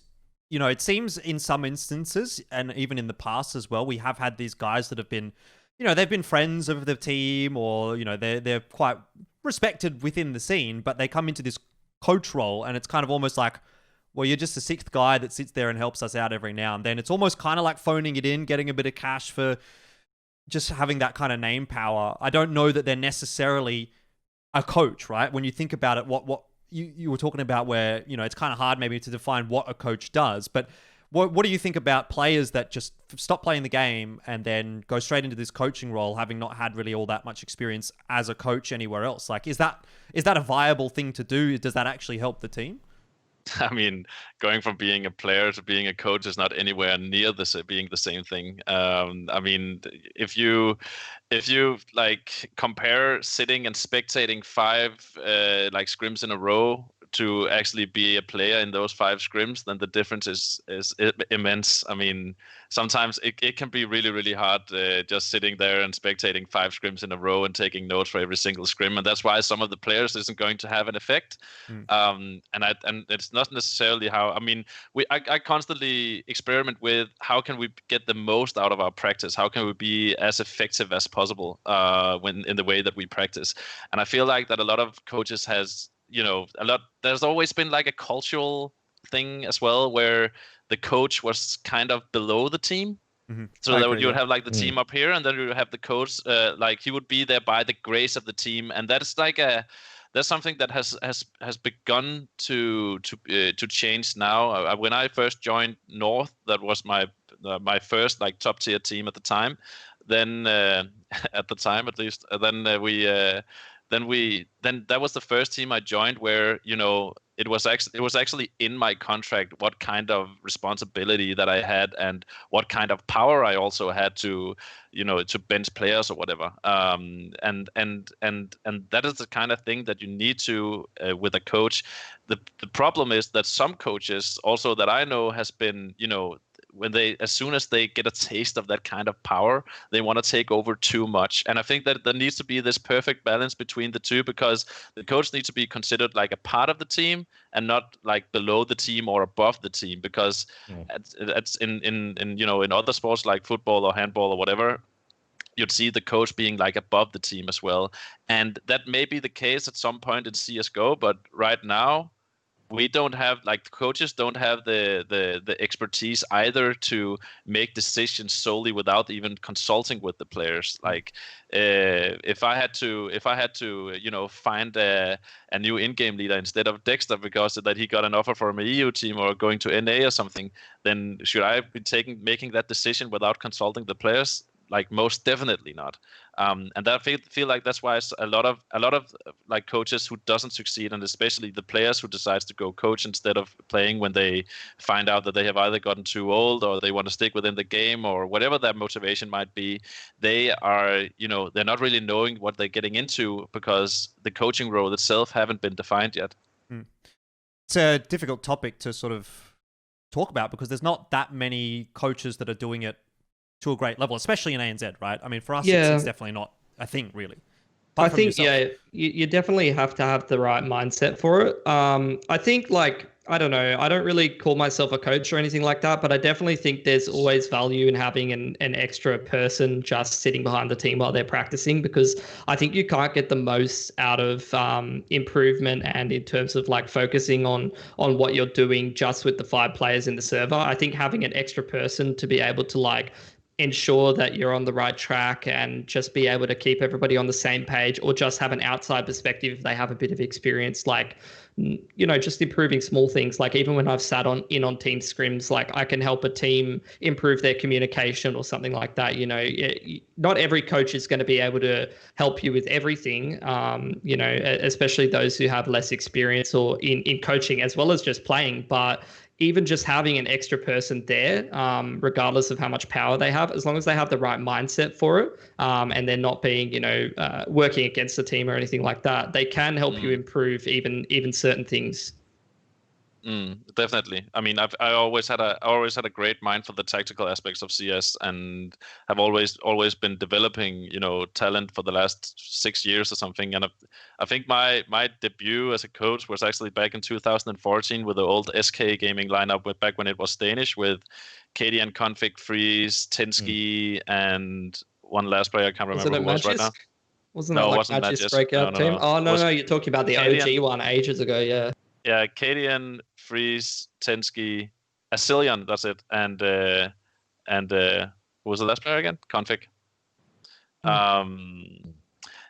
it seems in some instances, and even in the past as well, we have had these guys that have been, they've been friends of the team, or, they're quite respected within the scene, but they come into this coach role, and it's kind of almost like, well, you're just a sixth guy that sits there and helps us out every now and then. It's almost kind of like phoning it in, getting a bit of cash for just having that kind of name power. I don't know that they're necessarily a coach, right? When you think about it, what you were talking about, where, it's kind of hard maybe to define what a coach does, but what do you think about players that just stop playing the game and then go straight into this coaching role, having not had really all that much experience as a coach anywhere else? Like, is that a viable thing to do? Does that actually help the team? I mean, going from being a player to being a coach is not anywhere near being the same thing. I mean, if you like compare sitting and spectating 5 like scrims in a row to actually be a player in those 5 scrims, then the difference is immense. I mean, sometimes it can be really, really hard just sitting there and spectating 5 scrims in a row and taking notes for every single scrim, and that's why some of the players isn't going to have an effect. And it's not necessarily how. I mean, I constantly experiment with how can we get the most out of our practice, how can we be as effective as possible when in the way that we practice. And I feel like that a lot of coaches has, there's always been like a cultural thing as well, where the coach was kind of below the team. Mm-hmm. So you would have like the team up here, and then you would have the coach, like he would be there by the grace of the team, and that's like that's something that has begun to change now. When I first joined North, that was my first like top tier team at the time. Then at the time at least, then that was the first team I joined where it was actually in my contract what kind of responsibility that I had and what kind of power I also had to bench players or whatever. And that is the kind of thing that you need to with a coach. The problem is that some coaches also that I know has been when as soon as they get a taste of that kind of power, they want to take over too much. And I think that there needs to be this perfect balance between the two, because the coach needs to be considered like a part of the team and not like below the team or above the team, because it's in other sports like football or handball or whatever, you'd see the coach being like above the team as well. And that may be the case at some point in CSGO, but right now, we don't have, like, the coaches don't have the expertise either to make decisions solely without even consulting with the players. Like, if I had to find a new in-game leader instead of Dexter because that he got an offer from an EU team or going to NA or something, then should I be making that decision without consulting the players? like most definitely not. And that I feel like that's why a lot of like coaches who doesn't succeed, and especially the players who decides to go coach instead of playing when they find out that they have either gotten too old or they want to stick within the game or whatever their motivation might be, they are, they're not really knowing what they're getting into because the coaching role itself haven't been defined yet. It's a difficult topic to sort of talk about because there's not that many coaches that are doing it to a great level, especially in ANZ, right? I mean, for us, it's definitely not a thing, really. I think, you definitely have to have the right mindset for it. I think, I don't know, I don't really call myself a coach or anything like that, but I definitely think there's always value in having an extra person just sitting behind the team while they're practicing, because I think you can't get the most out of improvement and in terms of focusing on what you're doing just with the 5 players in the server. I think having an extra person to be able to ensure that you're on the right track and just be able to keep everybody on the same page, or just have an outside perspective if they have a bit of experience, just improving small things. Even when I've sat on team scrims, I can help a team improve their communication or something like that. Not every coach is going to be able to help you with everything, especially those who have less experience or in coaching as well as just playing. But even just having an extra person there, regardless of how much power they have, as long as they have the right mindset for it, and they're not being, working against the team or anything like that, they can help you improve even certain things. Definitely. I mean, I always had a great mind for the tactical aspects of CS, and have always been developing, talent for the last 6 years or something. And I think my debut as a coach was actually back in 2014 with the old SK gaming lineup, back when it was Danish, with Karrigan, Config, Freeze, Tensky, and one last player I can't remember who was right now. Wasn't that Magis breakout team? Oh no, you're talking about the OG one ages ago, yeah. Yeah, Karrigan, Freeze, Tensky, Asilion, that's it, and who was the last player again? Config.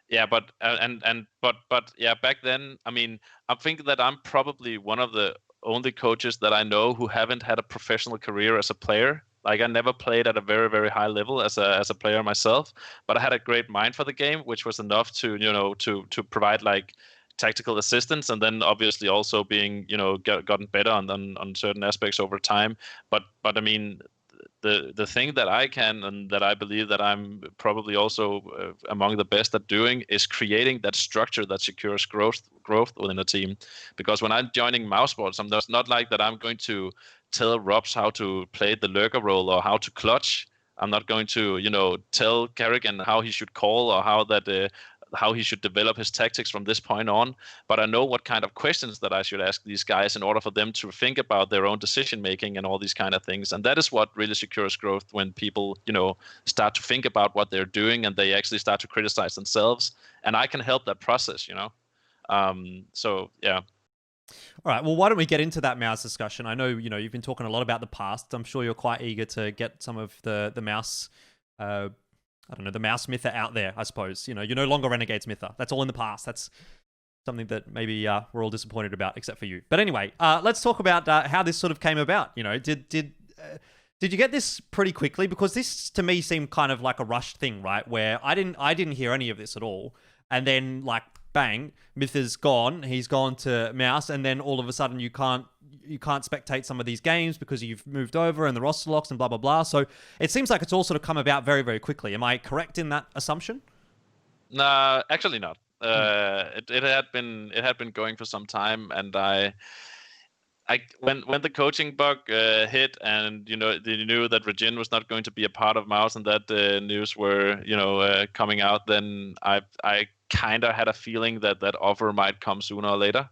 Yeah, but back then, I mean, I think that I'm probably one of the only coaches that I know who haven't had a professional career as a player. I never played at a very, very high level as a player myself, but I had a great mind for the game, which was enough to to provide tactical assistance, and then obviously also being gotten better on certain aspects over time. But I mean, the thing that I can, and that I believe that I'm probably also among the best at doing, is creating that structure that secures growth within a team. Because when I'm joining Mousesports, I'm just not like that I'm going to tell Robs how to play the lurker role or how to clutch. I'm not going to tell Karrigan how he should call, or how he should develop his tactics from this point on. But I know what kind of questions that I should ask these guys in order for them to think about their own decision making and all these kind of things. And that is what really secures growth, when people start to think about what they're doing and they actually start to criticize themselves. And I can help that process. So yeah. All right, well, why don't we get into that Mouse discussion? I know you've been talking a lot about the past. I'm sure you're quite eager to get some of the Mouse I don't know, the Mouse MithR out there, I suppose. You're no longer Renegades MithR. That's all in the past. That's something that maybe we're all disappointed about, except for you. But anyway, let's talk about how this sort of came about. Did you get this pretty quickly? Because this, to me, seemed kind of like a rushed thing, right? Where I didn't hear any of this at all. And then, bang, MithR's gone. He's gone to Mouse, and then all of a sudden you can't spectate some of these games because you've moved over and the roster locks and blah blah blah. So it seems like it's all sort of come about very, very quickly. Am I correct in that assumption? No, actually not. It had been going for some time, and when the coaching bug hit, and they knew that Regin was not going to be a part of Mouse, and that news were coming out, then I kind of had a feeling that offer might come sooner or later.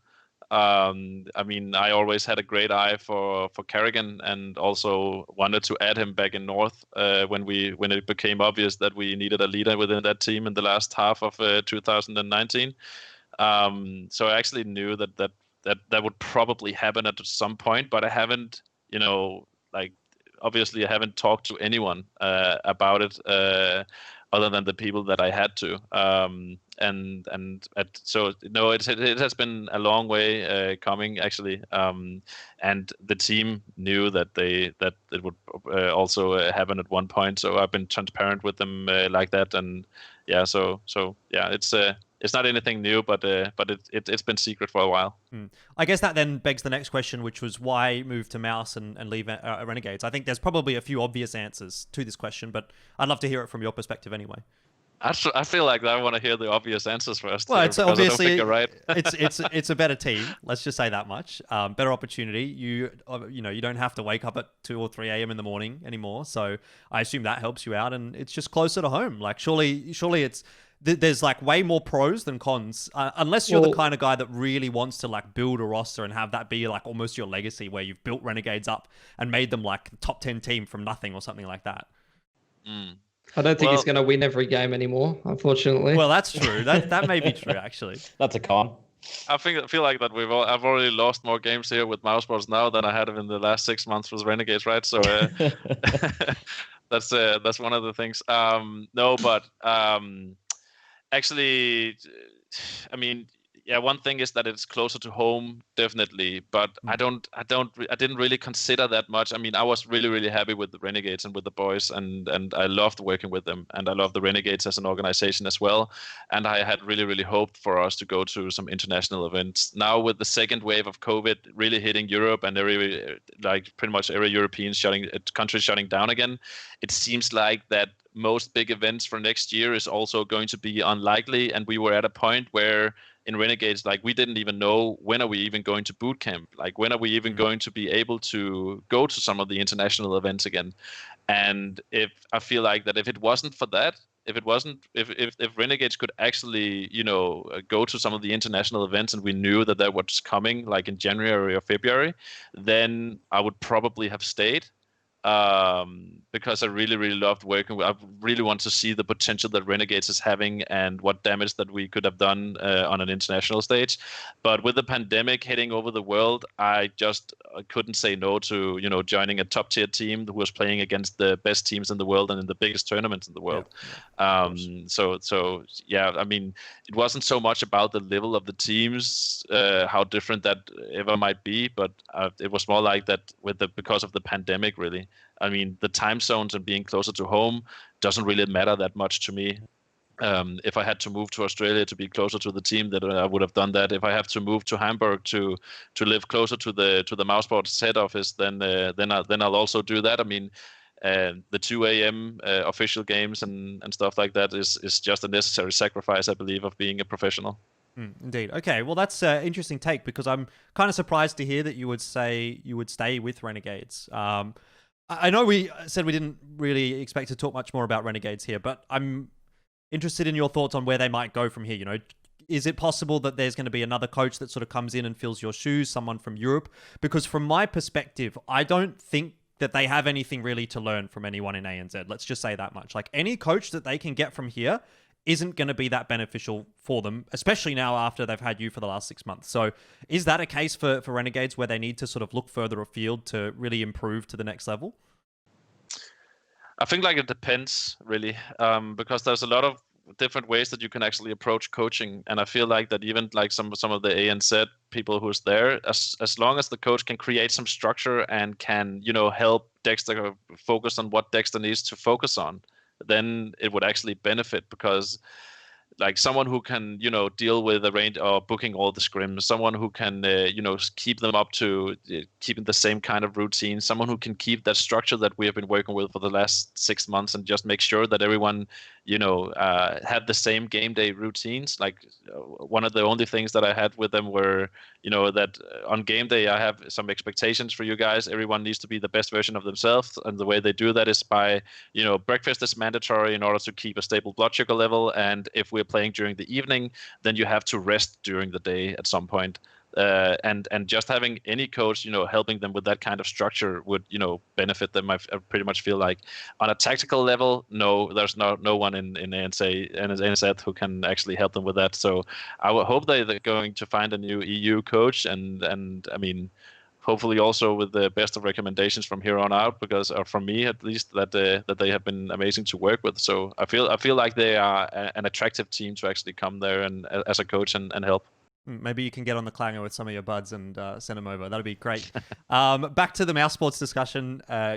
I mean, I always had a great eye for Karrigan, and also wanted to add him back in North when it became obvious that we needed a leader within that team in the last half of 2019. So I actually knew that would probably happen at some point, but I haven't, obviously I haven't talked to anyone about it other than the people that I had to. So no, it has been a long way coming actually, and the team knew that it would also happen at one point. So I've been transparent with them like that, and yeah, so yeah, it's not anything new, but it's been secret for a while. I guess that then begs the next question, which was why move to Mouse and leave Renegades? I think there's probably a few obvious answers to this question, but I'd love to hear it from your perspective anyway. I feel like I want to hear the obvious answers first. Well, it's obviously you're right. it's a better team. Let's just say that much. Better opportunity. You don't have to wake up at 2 or 3 a.m. in the morning anymore. So I assume that helps you out, and it's just closer to home. Like surely it's there's like way more pros than cons, unless you're the kind of guy that really wants to like build a roster and have that be like almost your legacy, where you've built Renegades up and made them like top 10 team from nothing or something like that. I don't think he's going to win every game anymore, unfortunately. Well, that's true. That may be true, actually. That's a con. I feel like that I've already lost more games here with Mousesports now than I had in the last 6 months with Renegades, right? So that's one of the things. No, but actually, I mean, yeah, one thing is that it's closer to home, definitely. But I didn't really consider that much. I mean, I was really, really happy with the Renegades and with the boys, and I loved working with them, and I love the Renegades as an organization as well. And I had really, really hoped for us to go to some international events. Now with the second wave of COVID really hitting Europe and pretty much every European country shutting down again, it seems like that most big events for next year is also going to be unlikely. And we were at a point where in Renegades, like we didn't even know when are we even going to boot camp, like when are we even going to be able to go to some of the international events again. And if I feel like that if it wasn't for that, if Renegades could actually go to some of the international events and we knew that was coming like in January or February, then I would probably have stayed. Because I really, really loved working with. I really want to see the potential that Renegades is having and what damage that we could have done on an international stage. But with the pandemic hitting over the world, I just couldn't say no to joining a top tier team who was playing against the best teams in the world and in the biggest tournaments in the world. So yeah, I mean, it wasn't so much about the level of the teams, how different that ever might be, but it was more like that because of the pandemic, really. I mean, the time zones and being closer to home doesn't really matter that much to me. If I had to move to Australia to be closer to the team, that I would have done that. If I have to move to Hamburg to live closer to the Mousesports head office, then I'll also do that. I mean, the 2 a.m. Official games and stuff like that is just a necessary sacrifice, I believe, of being a professional. Indeed. Okay, well, that's an interesting take, because I'm kind of surprised to hear that you would say you would stay with Renegades. I know we said we didn't really expect to talk much more about Renegades here, but I'm interested in your thoughts on where they might go from here. Is it possible that there's going to be another coach that sort of comes in and fills your shoes, someone from Europe? Because from my perspective, I don't think that they have anything really to learn from anyone in ANZ. Let's just say that much. Like, any coach that they can get from here isn't going to be that beneficial for them, especially now after they've had you for the last 6 months. So is that a case for Renegades where they need to sort of look further afield to really improve to the next level? I think like it depends really, because there's a lot of different ways that you can actually approach coaching. And I feel like that even like some of the ANZ people who's there, as long as the coach can create some structure and can, help Dexter focus on what Dexter needs to focus on, then it would actually benefit, because like someone who can, deal with the range or booking all the scrims, someone who can, keep them up to keeping the same kind of routine, someone who can keep that structure that we have been working with for the last 6 months and just make sure that everyone, have the same game day routines. Like one of the only things that I had with them were, that on game day, I have some expectations for you guys. Everyone needs to be the best version of themselves. And the way they do that is by, breakfast is mandatory in order to keep a stable blood sugar level. And if we're playing during the evening, then you have to rest during the day at some point. And just having any coach, helping them with that kind of structure would, benefit them. I pretty much feel like on a tactical level, no, there's no one in NZ who can actually help them with that. So I would hope they're going to find a new EU coach. And I mean, hopefully also with the best of recommendations from here on out, because or from me at least, that they have been amazing to work with. So I feel like they are an attractive team to actually come there and as a coach and help. Maybe you can get on the clanger with some of your buds and send them over. That'd be great. Back to the Mousesports discussion. I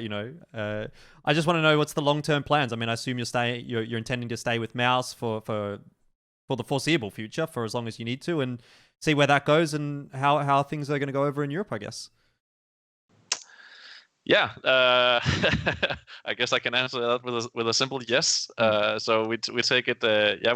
just want to know what's the long-term plans. I mean, I assume you're intending to stay with Mouse for the foreseeable future, for as long as you need to, and see where that goes and how things are going to go over in Europe, I guess. Yeah, I guess I can answer that with a simple yes. So we take it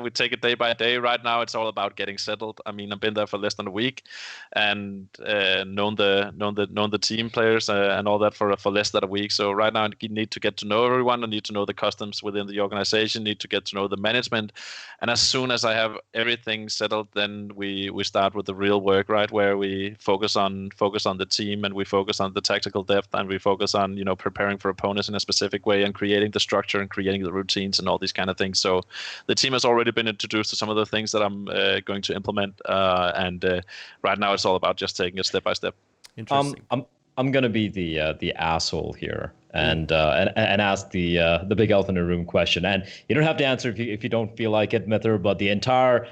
we take it day by day. Right now, it's all about getting settled. I mean, I've been there for less than a week, and known the team players and all that for less than a week. So right now, I need to get to know everyone. I need to know the customs within the organization. Need to get to know the management, and as soon as I have everything settled, then we start with the real work, right? Where we focus on the team, and we focus on the tactical depth, and we focus on preparing for opponents in a specific way and creating the structure and creating the routines and all these kind of things. So the team has already been introduced to some of the things that I'm going to implement, and right now it's all about just taking it step by step. Interesting. I'm gonna be the asshole here and ask the big elephant in the room question. And you don't have to answer if you don't feel like it, MithR, but the entire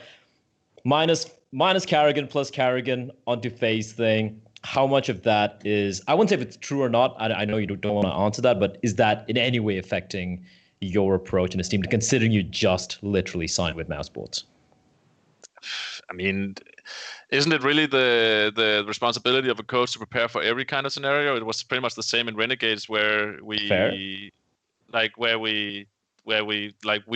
minus Karrigan plus Karrigan onto Faze thing, how much of that is, I wouldn't say if it's true or not, I know you don't want to answer that, but is that in any way affecting your approach and esteem, considering you just literally signed with Mousesports? I mean, isn't it really the responsibility of a coach to prepare for every kind of scenario? It was pretty much the same in Renegades, where we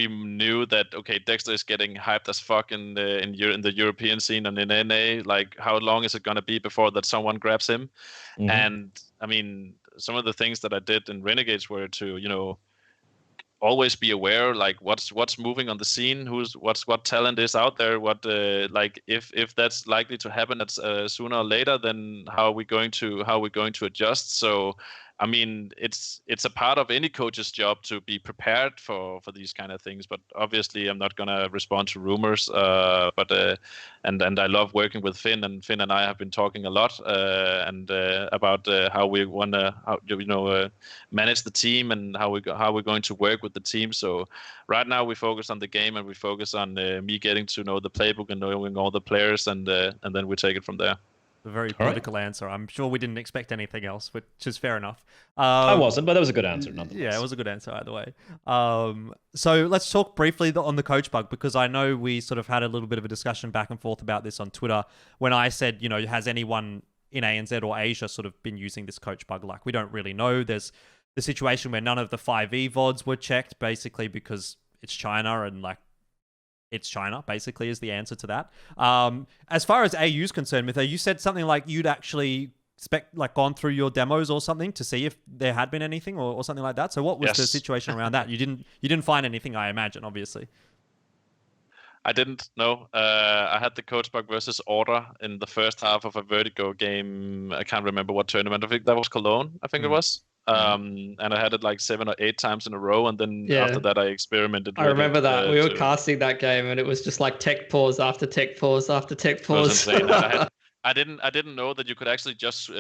knew that, okay, Dexter is getting hyped as fuck in the European scene and in NA. Like, how long is it gonna be before that someone grabs him? Mm-hmm. And I mean, some of the things that I did in Renegades were to always be aware, like what's moving on the scene, what talent is out there, what like if that's likely to happen at sooner or later, then how are we going to adjust? So I mean, it's a part of any coach's job to be prepared for these kind of things. But obviously, I'm not gonna respond to rumors. And I love working with Finn, and Finn and I have been talking a lot about how we wanna manage the team and how we're going to work with the team. So right now we focus on the game, and we focus on me getting to know the playbook and knowing all the players, and then we take it from there. A very political answer. I'm sure we didn't expect anything else, which is fair enough. I wasn't, but that was a good answer nonetheless. Yeah, it was a good answer either way. So let's talk briefly on the coach bug, because I know we sort of had a little bit of a discussion back and forth about this on Twitter when I said, has anyone in ANZ or Asia sort of been using this coach bug? Like, we don't really know. There's the situation where none of the 5e VODs were checked, basically because it's China, and like, it's China, basically, is the answer to that. As far as AU is concerned, MithR, you said something like you'd actually gone through your demos or something to see if there had been anything or something like that. So what was the situation around that? You didn't find anything, I imagine, obviously. I didn't know. I had the coach bug versus Order in the first half of a Vertigo game. I can't remember what tournament. I think that was Cologne, I think it was. And I had it like 7 or 8 times in a row, and then after that I experimented with I remember that. We were casting that game, and it was just like tech pause after tech pause after tech pause. It was insane. I didn't know that you could actually just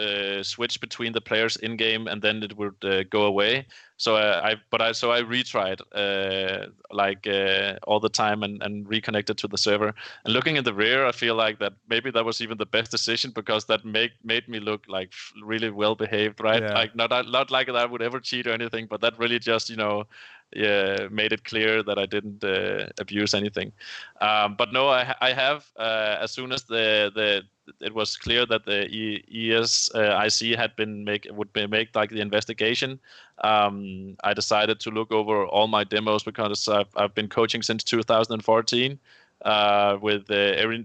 switch between the players in game, and then it would go away. So I retried all the time and reconnected to the server. And looking in the rear, I feel like that maybe that was even the best decision, because that made me look like really well behaved, right? Yeah. Like not like that I would ever cheat or anything, but that really just made it clear that I didn't abuse anything. But no, I have as soon as it was clear that the ESEA would make like the investigation. I decided to look over all my demos, because I've been coaching since 2014 with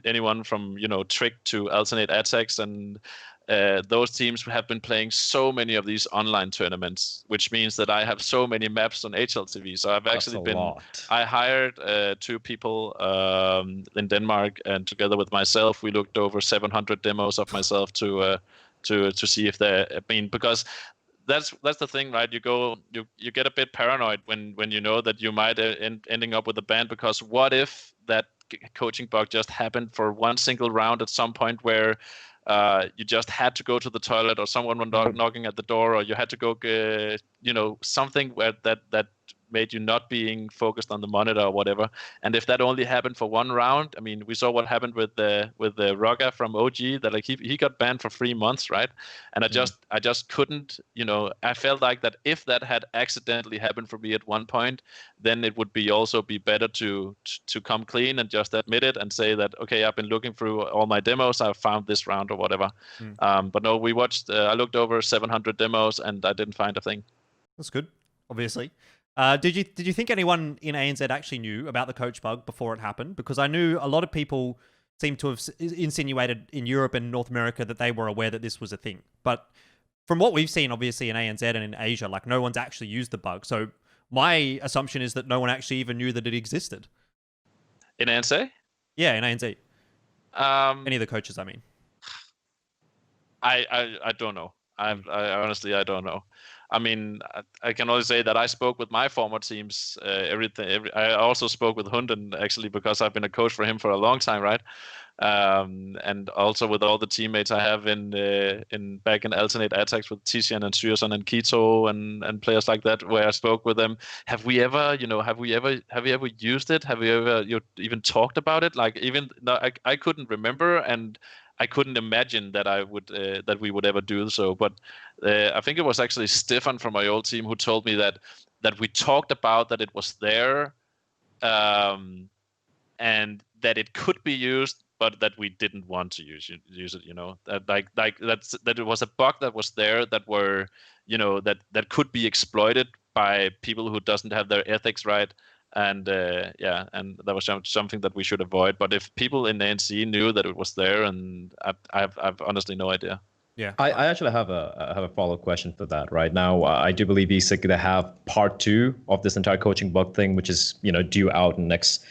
anyone from Trick to alternate attacks, and those teams have been playing so many of these online tournaments, which means that I have so many maps on HLTV. So I've actually I hired 2 people in Denmark, and together with myself, we looked over 700 demos of myself to see if because that's the thing, right? You get a bit paranoid when you know that you might ending up with a ban, because what if that coaching bug just happened for one single round at some point where you just had to go to the toilet, or someone was knocking at the door, or you had to go, something where that made you not being focused on the monitor or whatever. And if that only happened for one round, I mean, we saw what happened with the Rogga from OG, that like he got banned for 3 months, right? And I just couldn't, I felt like that if that had accidentally happened for me at one point, then it would also be better to come clean and just admit it and say that, okay, I've been looking through all my demos, I found this round or whatever. But no, we watched, I looked over 700 demos and I didn't find a thing. That's good, obviously. Did you think anyone in ANZ actually knew about the coach bug before it happened? Because I knew a lot of people seem to have insinuated in Europe and North America that they were aware that this was a thing. But from what we've seen, obviously, in ANZ and in Asia, like, no one's actually used the bug. So my assumption is that no one actually even knew that it existed. In ANZ? Yeah, in ANZ. Any of the coaches, I mean. I don't know. I honestly, I don't know. I mean, I can only say that I spoke with my former teams. I also spoke with Hunden, actually, because I've been a coach for him for a long time, right? And also with all the teammates I have back in alternate attacks with Tizian and Syrson and Kito and players like that, where I spoke with them. Have you ever used it? Have you ever even talked about it? Like, even I couldn't remember, and I couldn't imagine that that we would ever do so. But I think it was actually Stefan from my old team who told me that we talked about that it was there, and that it could be used, but that we didn't want to use it. That it was a bug that was there that were that could be exploited by people who doesn't have their ethics right. And and that was something that we should avoid. But if people in ANC knew that it was there, and I've honestly no idea. Yeah, I actually have a follow-up question for that. Right now, I do believe ESEA going to have part 2 of this entire coaching bug thing, which is due out in the next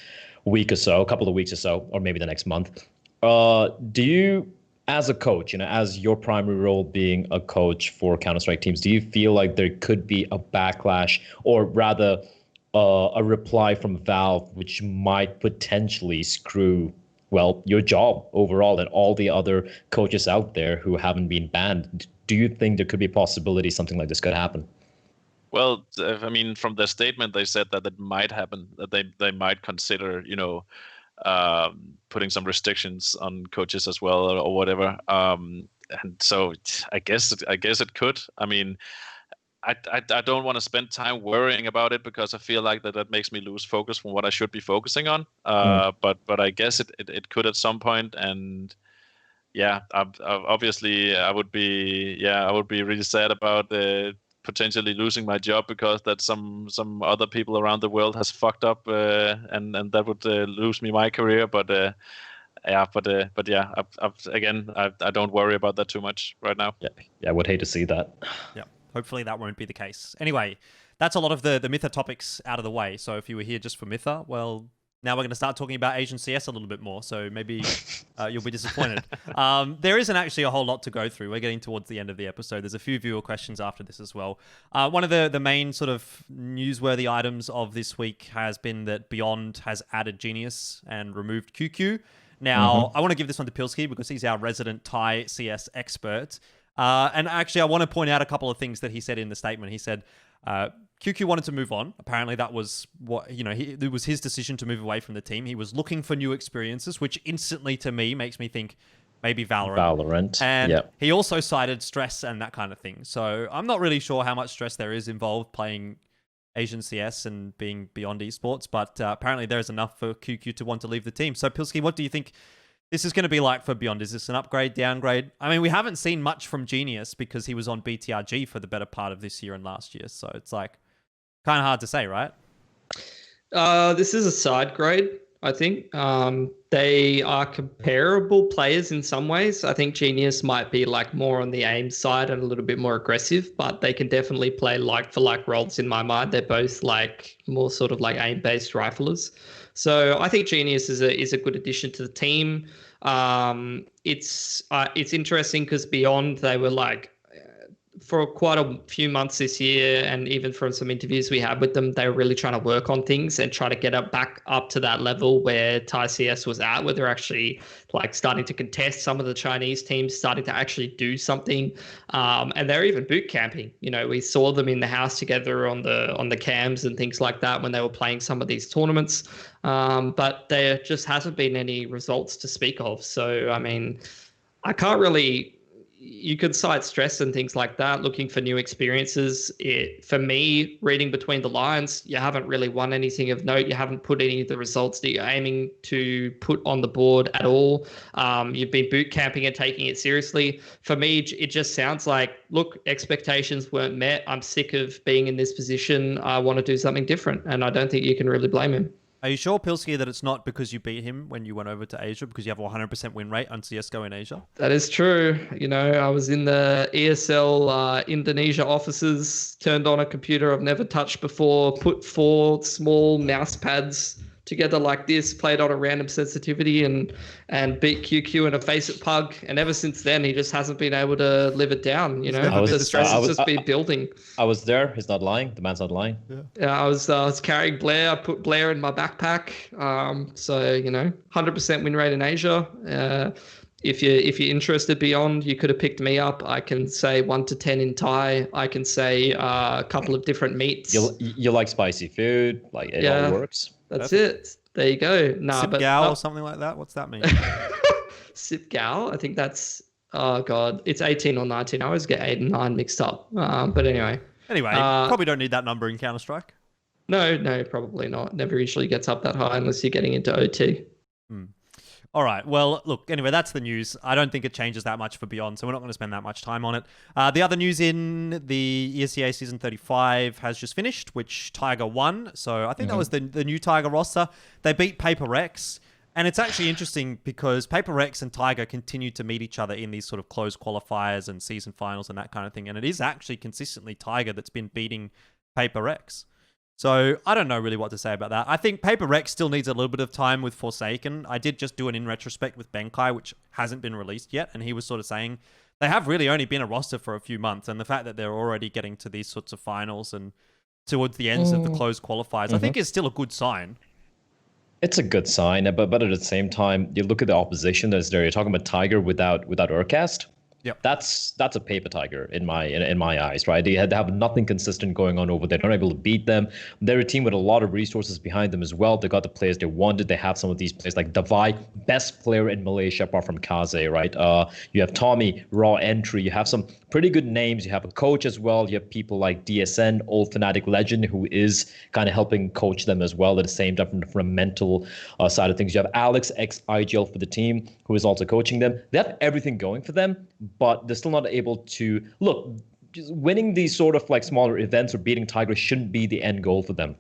week or so, a couple of weeks or so, or maybe the next month. Do you, as a coach, as your primary role being a coach for Counter-Strike teams, do you feel like there could be a backlash, or rather a reply from Valve which might potentially screw, well, your job overall and all the other coaches out there who haven't been banned? Do you think there could be a possibility something like this could happen? Well, I mean, from their statement, they said that it might happen, that they might consider, putting some restrictions on coaches as well, or whatever. And so I guess it could. I mean, I don't want to spend time worrying about it, because I feel like that makes me lose focus from what I should be focusing on. But I guess it could at some point. And yeah, obviously I would be really sad about potentially losing my job, because that some other people around the world has fucked up, and that would lose me my career. But I don't worry about that too much right now. Yeah, I would hate to see that. Yeah. Hopefully that won't be the case. Anyway, that's a lot of the MithR topics out of the way. So if you were here just for MithR, well, now we're going to start talking about Asian CS a little bit more. So maybe you'll be disappointed. There isn't actually a whole lot to go through. We're getting towards the end of the episode. There's a few viewer questions after this as well. One of the main sort of newsworthy items of this week has been that Beyond has added Genius and removed QQ. Now, I want to give this one to Pilski because he's our resident Thai CS expert. And actually, I want to point out a couple of things that he said in the statement. He said QQ wanted to move on. Apparently, that was what, it was his decision to move away from the team. He was looking for new experiences, which instantly to me makes me think maybe Valorant. And he also cited stress and that kind of thing. So I'm not really sure how much stress there is involved playing Asian CS and being Beyond Esports, but apparently there is enough for QQ to want to leave the team. So Pilski, what do you think this is going to be like for Beyond? Is this an upgrade, downgrade? I mean, we haven't seen much from Genius because he was on BTRG for the better part of this year and last year. So it's like kind of hard to say, right? This is a side grade, I think. They are comparable players in some ways. I think Genius might be like more on the aim side and a little bit more aggressive, but they can definitely play like for like roles in my mind. They're both like more sort of like aim-based riflers. So I think Genius is a good addition to the team. It's interesting because Beyond, they were like for quite a few months this year, and even from some interviews we had with them, they were really trying to work on things and try to get back up to that level where Thai CS was at, where they're actually like starting to contest some of the Chinese teams, starting to actually do something. And they're even boot camping. We saw them in the house together on the cams and things like that when they were playing some of these tournaments. But there just hasn't been any results to speak of. So, I mean, I can't really. You could cite stress and things like that, looking for new experiences. For me, reading between the lines, you haven't really won anything of note. You haven't put any of the results that you're aiming to put on the board at all. You've been boot camping and taking it seriously. For me, it just sounds like, look, expectations weren't met. I'm sick of being in this position. I want to do something different. And I don't think you can really blame him. Are you sure, Pilsky, that it's not because you beat him when you went over to Asia, because you have a 100% win rate on CSGO in Asia? That is true. I was in the ESL Indonesia offices, turned on a computer I've never touched before, put 4 small mouse pads together like this, played on a random sensitivity and beat QQ in a face-it pug. And ever since then, he just hasn't been able to live it down. The stress has just been building. I was there. He's not lying. The man's not lying. Yeah, I was carrying Bleh. I put Bleh in my backpack. 100% win rate in Asia. If you're interested beyond, you could have picked me up. I can say 1 to 10 in Thai. I can say a couple of different meats. You like spicy food? Like it all works. That's it. There you go. Sip Gao or something like that? What's that mean? Sip Gao? I think that's, oh God, it's 18 or 19. I always get 8 and 9 mixed up. But anyway. Probably don't need that number in Counter-Strike. No, probably not. Never usually gets up that high unless you're getting into OT. All right. Well, look, anyway, that's the news. I don't think it changes that much for Beyond, so we're not going to spend that much time on it. The other news in the ESEA Season 35 has just finished, which Tiger won. So I think that was the new Tiger roster. They beat Paper Rex. And it's actually interesting because Paper Rex and Tiger continue to meet each other in these sort of closed qualifiers and season finals and that kind of thing. And it is actually consistently Tiger that's been beating Paper Rex. So I don't know really what to say about that. I think Paper Rex still needs a little bit of time with Forsaken. I did just do an in retrospect with Benkai, which hasn't been released yet. And he was sort of saying they have really only been a roster for a few months. And the fact that they're already getting to these sorts of finals and towards the ends of the closed qualifiers, I think is still a good sign. It's a good sign, but at the same time, you look at the opposition that's there. You're talking about Tiger without Urcast. Yep. That's a paper tiger in my eyes, right? They have nothing consistent going on over there. They're not able to beat them. They're a team with a lot of resources behind them as well. They got the players they wanted. They have some of these players like Davai, best player in Malaysia apart from Kaze, right? You have Tommy, raw entry. You have some pretty good names. You have a coach as well. You have people like DSN, old Fnatic legend, who is kind of helping coach them as well at the same time from a mental side of things. You have Alex, ex-IGL for the team, who is also coaching them. They have everything going for them, but they're still not able to look. Just winning these sort of like smaller events or beating Tigers shouldn't be the end goal for them,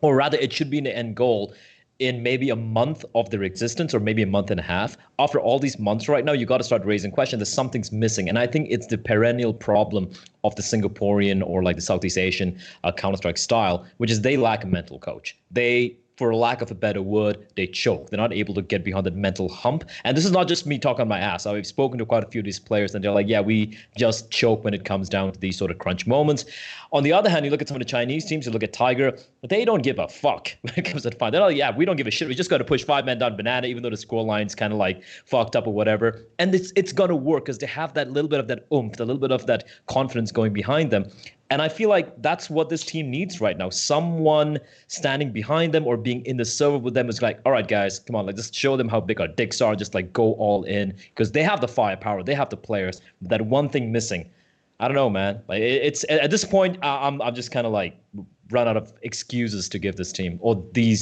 or rather, it should be the end goal in maybe a month of their existence or maybe a month and a half. After all these months right now, you got to start raising questions that something's missing. And I think it's the perennial problem of the Singaporean or like the Southeast Asian Counter-Strike style, which is they lack a mental coach. They, for lack of a better word, they choke. They're not able to get behind that mental hump. And this is not just me talking on my ass. I've spoken to quite a few of these players, and they're like, yeah, we just choke when it comes down to these sort of crunch moments. On the other hand, you look at some of the Chinese teams, you look at Tiger, they don't give a fuck when it comes to the fight. They're like, yeah, we don't give a shit. We just got to push 5 men down Banana, even though the scoreline's kind of like fucked up or whatever. And it's going to work because they have that little bit of that oomph, a little bit of that confidence going behind them. And I feel like that's what this team needs right now. Someone standing behind them or being in the server with them is like, all right, guys, come on, like just show them how big our dicks are. Just like go all in because they have the firepower. They have the players. That one thing missing. I don't know, man. Like it's at this point, I'm just kind of like run out of excuses to give this team or the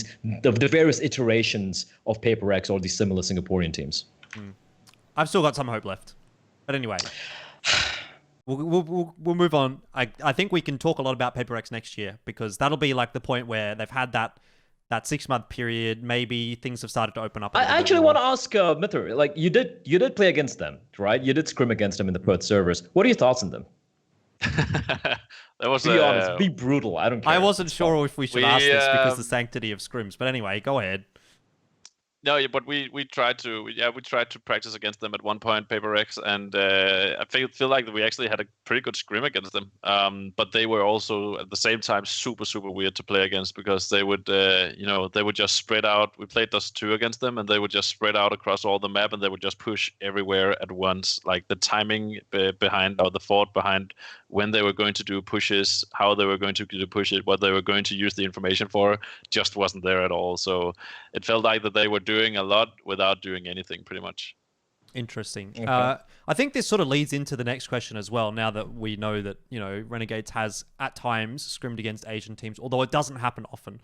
various iterations of Paper X or these similar Singaporean teams. I've still got some hope left. But anyway. We'll move on. I think we can talk a lot about Paper X next year because that'll be like the point where they've had that 6-month period. Maybe things have started to open up. I actually want to ask MithR, like you did play against them, right? You did scrim against them in the Perth servers. What are your thoughts on them? Be honest, be brutal. I don't care. I wasn't sure if we should ask this because the sanctity of scrims. But anyway, go ahead. No, yeah, but we tried to practice against them at one point, Paper X, and I feel like we actually had a pretty good scrim against them. But they were also at the same time super weird to play against because they would they would just spread out. We played Dust 2 against them, and they would just spread out across all the map, and they would just push everywhere at once. Like the timing behind or the thought behind when they were going to do pushes, how they were going to do push it, what they were going to use the information for, just wasn't there at all. So it felt like that they were doing a lot without doing anything, pretty much. Interesting. Okay. I think this sort of leads into the next question as well. Now that we know that Renegades has at times scrimmed against Asian teams, although it doesn't happen often,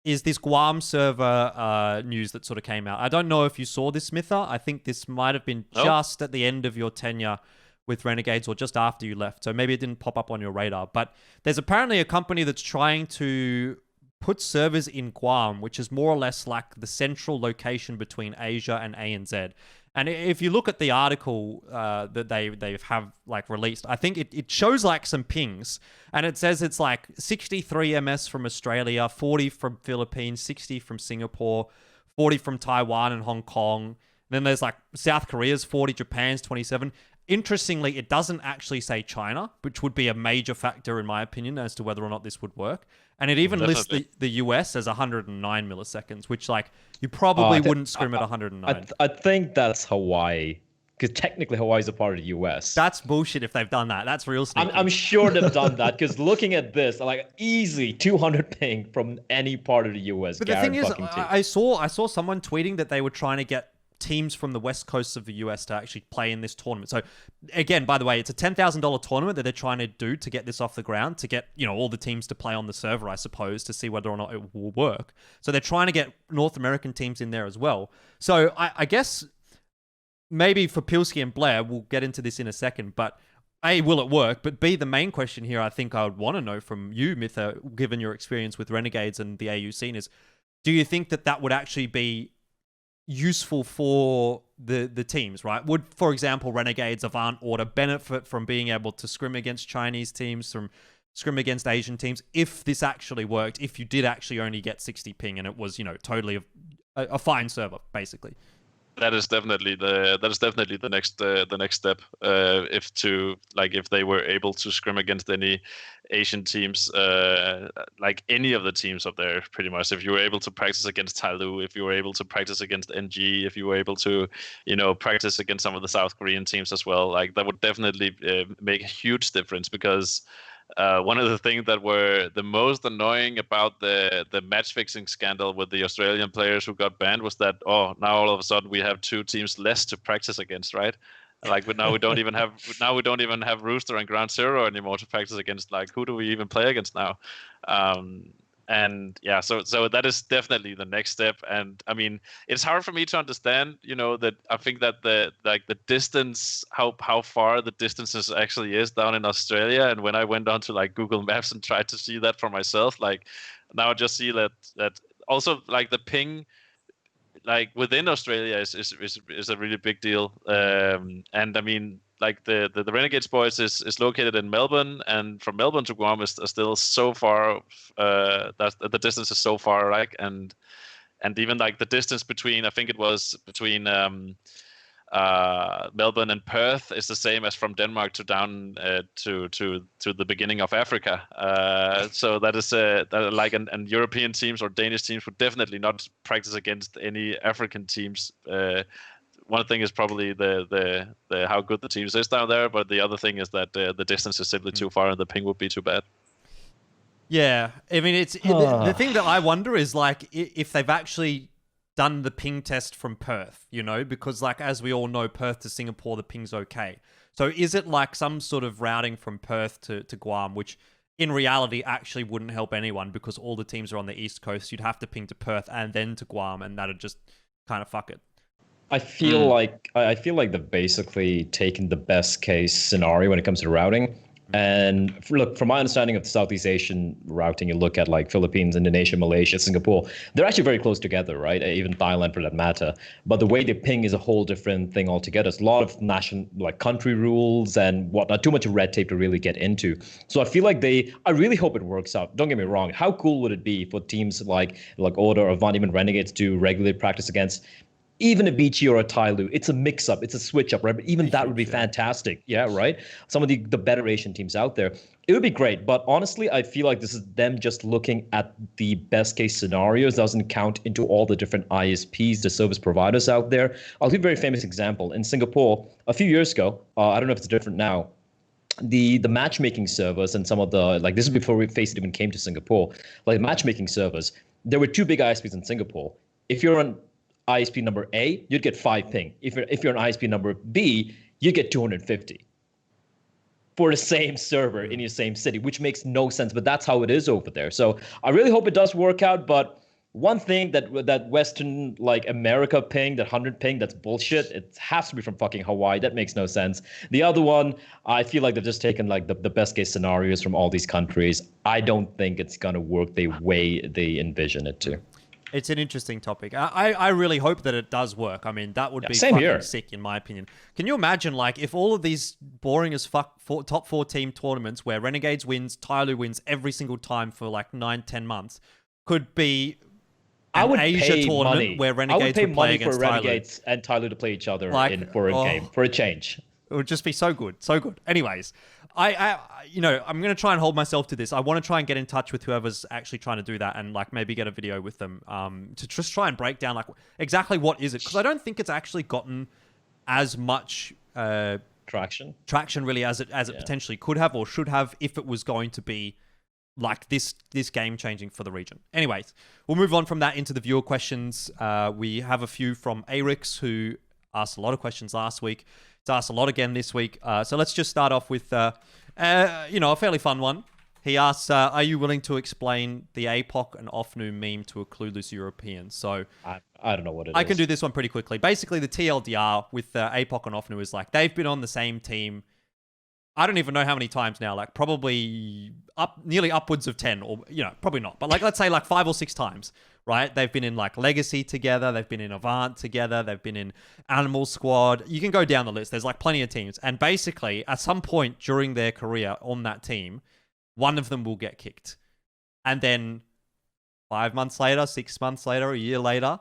is this Guam server news that sort of came out. I don't know if you saw this, MithR. I think this might have been just at the end of your tenure with Renegades or just after you left, so maybe it didn't pop up on your radar. But there's apparently a company that's trying to put servers in Guam, which is more or less like the central location between Asia and ANZ. And if you look at the article that they have like released, I think it shows like some pings, and it says it's like 63 ms from Australia, 40 from Philippines, 60 from Singapore, 40 from Taiwan and Hong Kong. And then there's like South Korea's 40, Japan's 27. Interestingly, it doesn't actually say China, which would be a major factor in my opinion as to whether or not this would work. And it even lists the US as 109 milliseconds, which like you probably wouldn't scrim at 109. I think that's Hawaii, because technically Hawaii is a part of the US. That's bullshit if they've done that. That's real sneaky. I'm sure they've done that, because looking at this, like easy 200 ping from any part of the US. But the thing is, I saw someone tweeting that they were trying to get teams from the west coast of the US to actually play in this tournament. So again, by the way, it's a $10,000 tournament that they're trying to do to get this off the ground, to get, all the teams to play on the server, I suppose, to see whether or not it will work. So they're trying to get North American teams in there as well. So I guess maybe for Pili and Bleh, we'll get into this in a second, but A, will it work? But B, the main question here I think I would want to know from you, MithR, given your experience with Renegades and the AU scene, is do you think that would actually be useful for the teams, right? Would, for example, Renegades, Avant, Order benefit from being able to scrim against Chinese teams, from scrim against Asian teams, if this actually worked, if you did actually only get 60 ping and it was, totally a fine server, basically? That is definitely the next step. If they were able to scrim against any Asian teams, like any of the teams up there, pretty much. If you were able to practice against Tyloo, if you were able to practice against NG, if you were able to, practice against some of the South Korean teams as well, like that would definitely make a huge difference, because one of the things that were the most annoying about the match fixing scandal with the Australian players who got banned was that now all of a sudden we have two teams less to practice against, right? Like now we don't even have Rooster and Ground Zero anymore to practice against. Like, who do we even play against now? And yeah, so that is definitely the next step. And I mean, it's hard for me to understand, that I think that the distance, how far the distances actually is down in Australia. And when I went onto like Google Maps and tried to see that for myself, like now I just see that also like the ping, like within Australia is a really big deal. And I mean, like the Renegades boys is located in Melbourne, and from Melbourne to Guam is still so far. That the distance is so far, right? And even like the distance between, I think it was between Melbourne and Perth is the same as from Denmark to down to the beginning of Africa. So that is and European teams or Danish teams would definitely not practice against any African teams. One thing is probably the how good the teams is down there, but the other thing is that the distance is simply too far and the ping would be too bad. Yeah, I mean, the thing that I wonder is like if they've actually done the ping test from Perth, because like as we all know, Perth to Singapore, the ping's okay. So is it like some sort of routing from Perth to Guam, which in reality actually wouldn't help anyone because all the teams are on the East Coast? You'd have to ping to Perth and then to Guam, and that'd just kind of fuck it. I feel like they've basically taken the best case scenario when it comes to routing. And look, from my understanding of the Southeast Asian routing, you look at like Philippines, Indonesia, Malaysia, Singapore, they're actually very close together, right? Even Thailand for that matter. But the way they ping is a whole different thing altogether. It's a lot of national, like country rules and whatnot, too much red tape to really get into. So I feel like I really hope it works out. Don't get me wrong. How cool would it be for teams like Order or Avant, even Renegades to regularly practice against even a BG or a Tyloo? It's a mix-up. It's a switch-up, right? But even that would be fantastic. Yeah, right? Some of the better Asian teams out there. It would be great. But honestly, I feel like this is them just looking at the best-case scenarios. Doesn't count into all the different ISPs, the service providers out there. I'll give a very famous example. In Singapore, a few years ago, I don't know if it's different now, the matchmaking servers and some of the, like this is before Faze even came to Singapore, like matchmaking servers, there were two big ISPs in Singapore. If you're on ISP number A, you'd get 5 ping. If you're on ISP number B, you get 250 for the same server in your same city, which makes no sense, but that's how it is over there. So I really hope it does work out. But one thing that Western, like America ping, that 100 ping, that's bullshit. It has to be from fucking Hawaii. That makes no sense. The other one, I feel like they've just taken like the best case scenarios from all these countries. I don't think it's gonna work the way they envision it to. It's an interesting topic. I really hope that it does work. I mean, that would be same fucking here. sick, in my opinion. Can you imagine, like, if all of these boring as fuck top 4 team tournaments where Renegades wins, Tyloo wins every single time for like 9-10 months could be an Asia tournament where Renegades would play against Renegades and Tyloo to play each other for a game, for a change. It would just be so good, so good. Anyways, I'm going to try and hold myself to this. I want to try and get in touch with whoever's actually trying to do that and like maybe get a video with them to just try and break down like exactly what is it, because I don't think it's actually gotten as much traction really as it potentially could have or should have if it was going to be like this game changing for the region. Anyways, we'll move on from that into the viewer questions. We have a few from Ayriks, who asked a lot of questions last week. It's asked a lot again this week. So let's just start off with, a fairly fun one. He asks, are you willing to explain the APOC and Ofnu meme to a clueless European? So I don't know what it is. I can do this one pretty quickly. Basically, the TLDR with APOC and Ofnu is like, they've been on the same team. I don't even know how many times now, like probably nearly upwards of 10 or, probably not. But like, let's say like 5 or 6 times, right? They've been in like Legacy together. They've been in Avant together. They've been in Animal Squad. You can go down the list. There's like plenty of teams. And basically at some point during their career on that team, one of them will get kicked. And then 5 months later, 6 months later, a year later,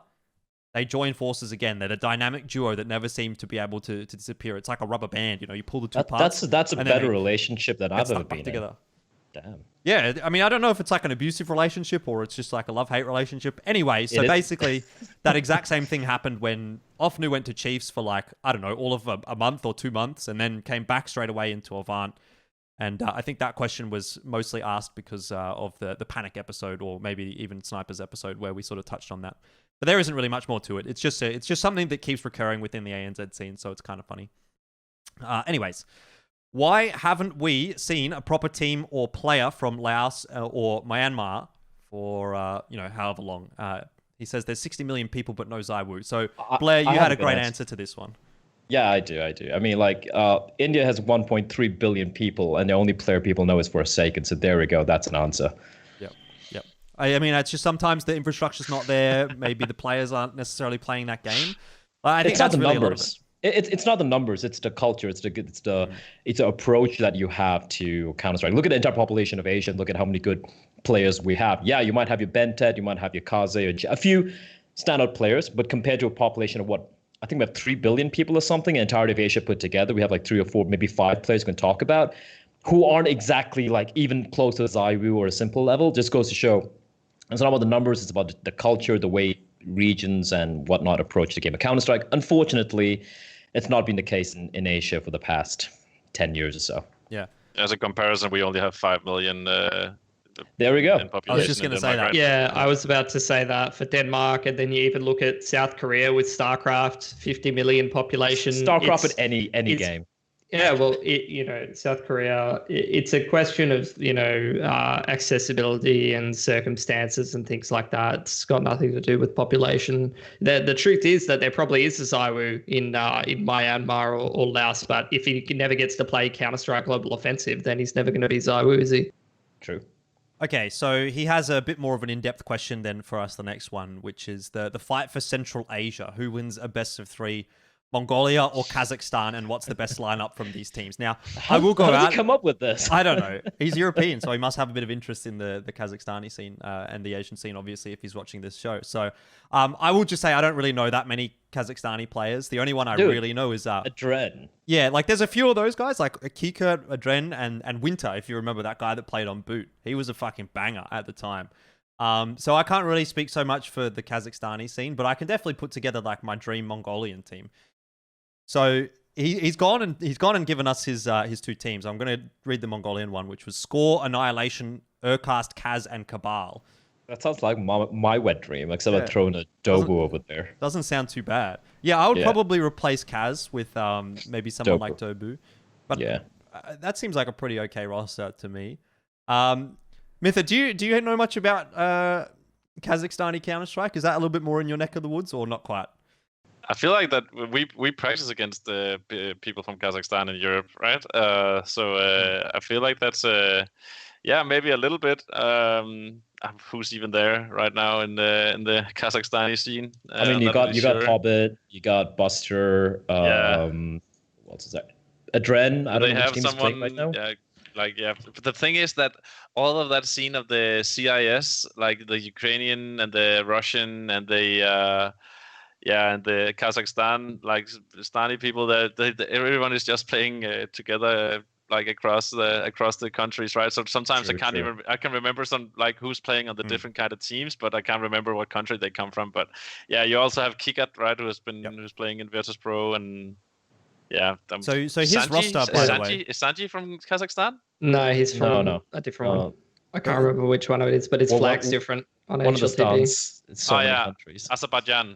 they join forces again. They're the dynamic duo that never seem to be able to disappear. It's like a rubber band, you pull the two parts. That's a better relationship than I've ever been together. Damn. Yeah, I mean, I don't know if it's like an abusive relationship or it's just like a love-hate relationship. Anyway, so basically that exact same thing happened when Ofnu went to Chiefs for like, I don't know, all of a month or 2 months and then came back straight away into Avant. And I think that question was mostly asked because of the Panic episode or maybe even Sniper's episode where we sort of touched on that. But there isn't really much more to it. It's just something that keeps recurring within the ANZ scene, so it's kind of funny. Anyways, why haven't we seen a proper team or player from Laos or Myanmar for however long? He says there's 60 million people but no Zaiwu. So Bleh, you had a great answer to this one. Yeah, I do. I mean, like, India has 1.3 billion people, and the only player people know is Forsaken. So there we go. That's an answer. Yep. I mean, it's just sometimes the infrastructure's not there. Maybe the players aren't necessarily playing that game. I think that's really numbers. It's not the numbers. It's the culture. It's the approach that you have to Counter-Strike. Look at the entire population of Asia. Look at how many good players we have. Yeah, you might have your Bentet, you might have your Kaze, a few standout players, but compared to a population of what? I think we have 3 billion people or something, the entirety of Asia put together. We have like 3 or 4, maybe 5 players we can talk about who aren't exactly like even close to Zaiwu or a simple level. Just goes to show it's not about the numbers, it's about the culture, the way regions and whatnot approach the game of Counter-Strike. Unfortunately, it's not been the case in Asia for the past 10 years or so. Yeah. As a comparison, we only have 5 million. There we go. I was just going to say that. Right? Yeah, I was about to say that for Denmark, and then you even look at South Korea with StarCraft, 50 million population. StarCraft at any game. Yeah, well, South Korea, it's a question of, accessibility and circumstances and things like that. It's got nothing to do with population. The truth is that there probably is a ZywOo in Myanmar or Laos, but if he never gets to play Counter-Strike Global Offensive, then he's never going to be ZywOo, is he? True. Okay, so he has a bit more of an in-depth question then for us, the next one, which is the fight for Central Asia. Who wins a best of 3? Mongolia or Kazakhstan, and what's the best lineup from these teams? Now, I will go How out. did he come up with this? I don't know. He's European, so he must have a bit of interest in the Kazakhstani scene and the Asian scene, obviously, if he's watching this show. So I will just say I don't really know that many Kazakhstani players. The only one I really know is... Adren. Yeah, like there's a few of those guys, like Kikert, Adren, and Winter, if you remember that guy that played on Boot. He was a fucking banger at the time. So I can't really speak so much for the Kazakhstani scene, but I can definitely put together like my dream Mongolian team. So he's gone and given us his 2 teams. I'm going to read the Mongolian one, which was Score, Annihilation, Urcast, Kaz, and Cabal. That sounds like my wet dream, except I've thrown a Dobu over there. Doesn't sound too bad. Yeah, I would probably replace Kaz with maybe someone like Dobu. But that seems like a pretty okay roster to me. MithR, do you know much about Kazakhstani Counter-Strike? Is that a little bit more in your neck of the woods or not quite? I feel like that we practice against the people from Kazakhstan and Europe, right? So I feel like that's maybe a little bit. Who's even there right now in the Kazakhstani scene? I mean, you got Hobbit, you got Buster. What's that? Adren. I don't know which team is playing right now. But the thing is that all of that scene of the CIS, like the Ukrainian and the Russian and the and the Kazakhstan, like Stani people, that everyone is just playing together, like across the countries, right? So sometimes I can remember some like who's playing on the different kind of teams, but I can't remember what country they come from. But yeah, you also have Kikat, right, who's playing in Virtus Pro, and so his Sanji, roster, by the way, is Sanji from Kazakhstan? No, he's from a different one. I can't remember which one it is, but its flag's different on one of the stars. TV. It's so many countries. Azerbaijan.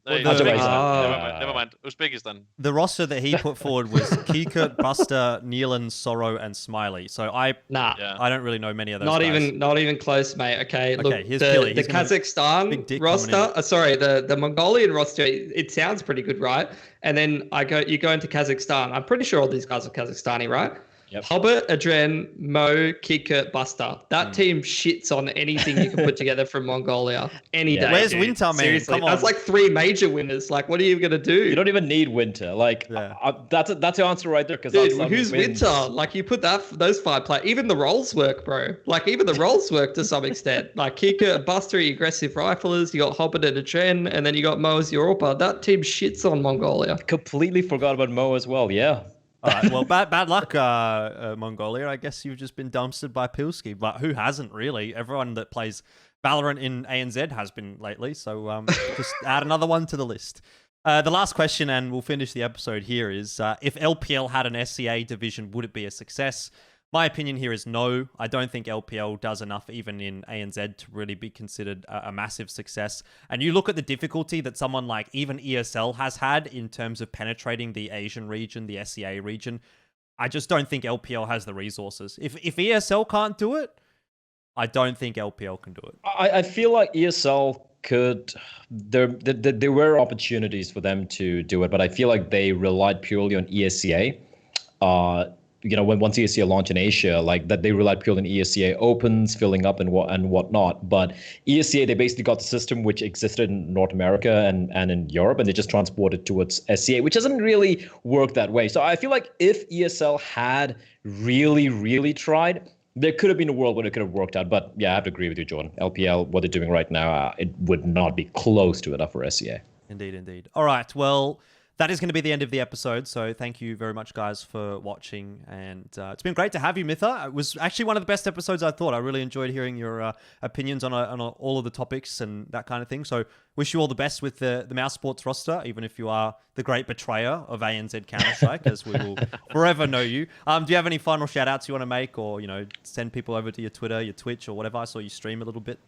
Never mind. Uzbekistan. The roster that he put forward was Kikert, Buster, Neelan, Sorrow, and Smiley. So I don't really know many of those. Not even close, mate. Okay, look, here's the Kazakhstan roster. The Mongolian roster. It sounds pretty good, right? And then you go into Kazakhstan. I'm pretty sure all these guys are Kazakhstani, right? Yep. Hobbit, Adren, Mo, Kikert, Buster. That team shits on anything you can put together from Mongolia any day. Where's Winter, man? Seriously, come on. That's like 3 major winners. Like, what are you gonna do? You don't even need Winter. Like, that's your answer right there. Dude, who's Winter? Like, you put those 5 players. Even the roles work, bro. Like, even the roles work to some extent. Like, Kikert and Buster are aggressive riflers. You got Hobbit and Adren, and then you got Mo as your AWPer. That team shits on Mongolia. Completely forgot about Mo as well. Yeah. All right, well, bad luck, Mongolia. I guess you've just been dumpstered by Pilski, but who hasn't really? Everyone that plays Valorant in ANZ has been lately, so just add another one to the list. The last question, and we'll finish the episode here, is if LPL had an ESEA division, would it be a success? My opinion here is no. I don't think LPL does enough even in ANZ to really be considered a massive success. And you look at the difficulty that someone like even ESL has had in terms of penetrating the Asian region, the ESEA region. I just don't think LPL has the resources. If ESL can't do it, I don't think LPL can do it. I feel like ESL could... There were opportunities for them to do it, but I feel like they relied purely on ESEA. Once ESEA launched in Asia, like that, they relied purely on ESEA opens, filling up and whatnot. But ESEA, they basically got the system which existed in North America and in Europe, and they just transported towards ESEA, which doesn't really work that way. So I feel like if ESL had really, really tried, there could have been a world where it could have worked out. But yeah, I have to agree with you, Jordan. LPL, what they're doing right now, it would not be close to enough for ESEA. Indeed. All right, well... that is going to be the end of the episode, so thank you very much, guys, for watching, and it's been great to have you, MithR. It was actually one of the best episodes I thought. I really enjoyed hearing your opinions on all of the topics and that kind of thing, so wish you all the best with the Mousesports roster, even if you are the great betrayer of ANZ Counter-Strike, as we will forever know you. Do you have any final shout-outs you want to make, or send people over to your Twitter, your Twitch, or whatever? I saw you stream a little bit.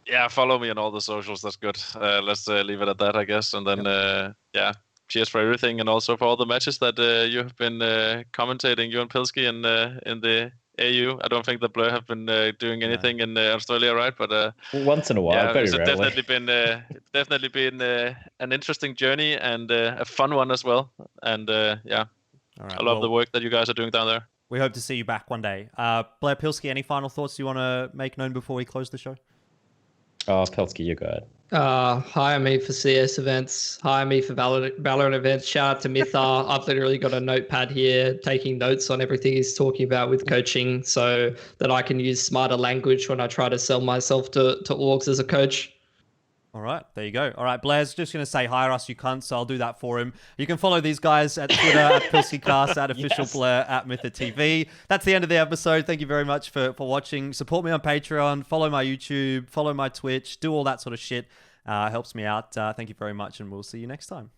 Yeah, follow me on all the socials. That's good. Let's leave it at that, I guess, and then, cheers for everything, and also for all the matches that you have been commentating, you and Pilsky in the AU. I don't think the Bleh have been doing anything in Australia, right? But once in a while, very it's rarely. definitely been an interesting journey and a fun one as well. And All right, I love the work that you guys are doing down there. We hope to see you back one day. Bleh, Pilsky, any final thoughts you want to make known before we close the show? Oh, Pelsky, you go ahead. Hire me for CS events, hire me for Valorant events. Shout out to MithR. I've literally got a notepad here taking notes on everything he's talking about with coaching so that I can use smarter language when I try to sell myself to orgs as a coach. All right, there you go. All right, Blair's just going to say hire us, you cunt, so I'll do that for him. You can follow these guys at Twitter, at PilskyCast, at Official Bleh, at MithR TV. That's the end of the episode. Thank you very much for watching. Support me on Patreon, follow my YouTube, follow my Twitch, do all that sort of shit. Helps me out. Thank you very much, and we'll see you next time.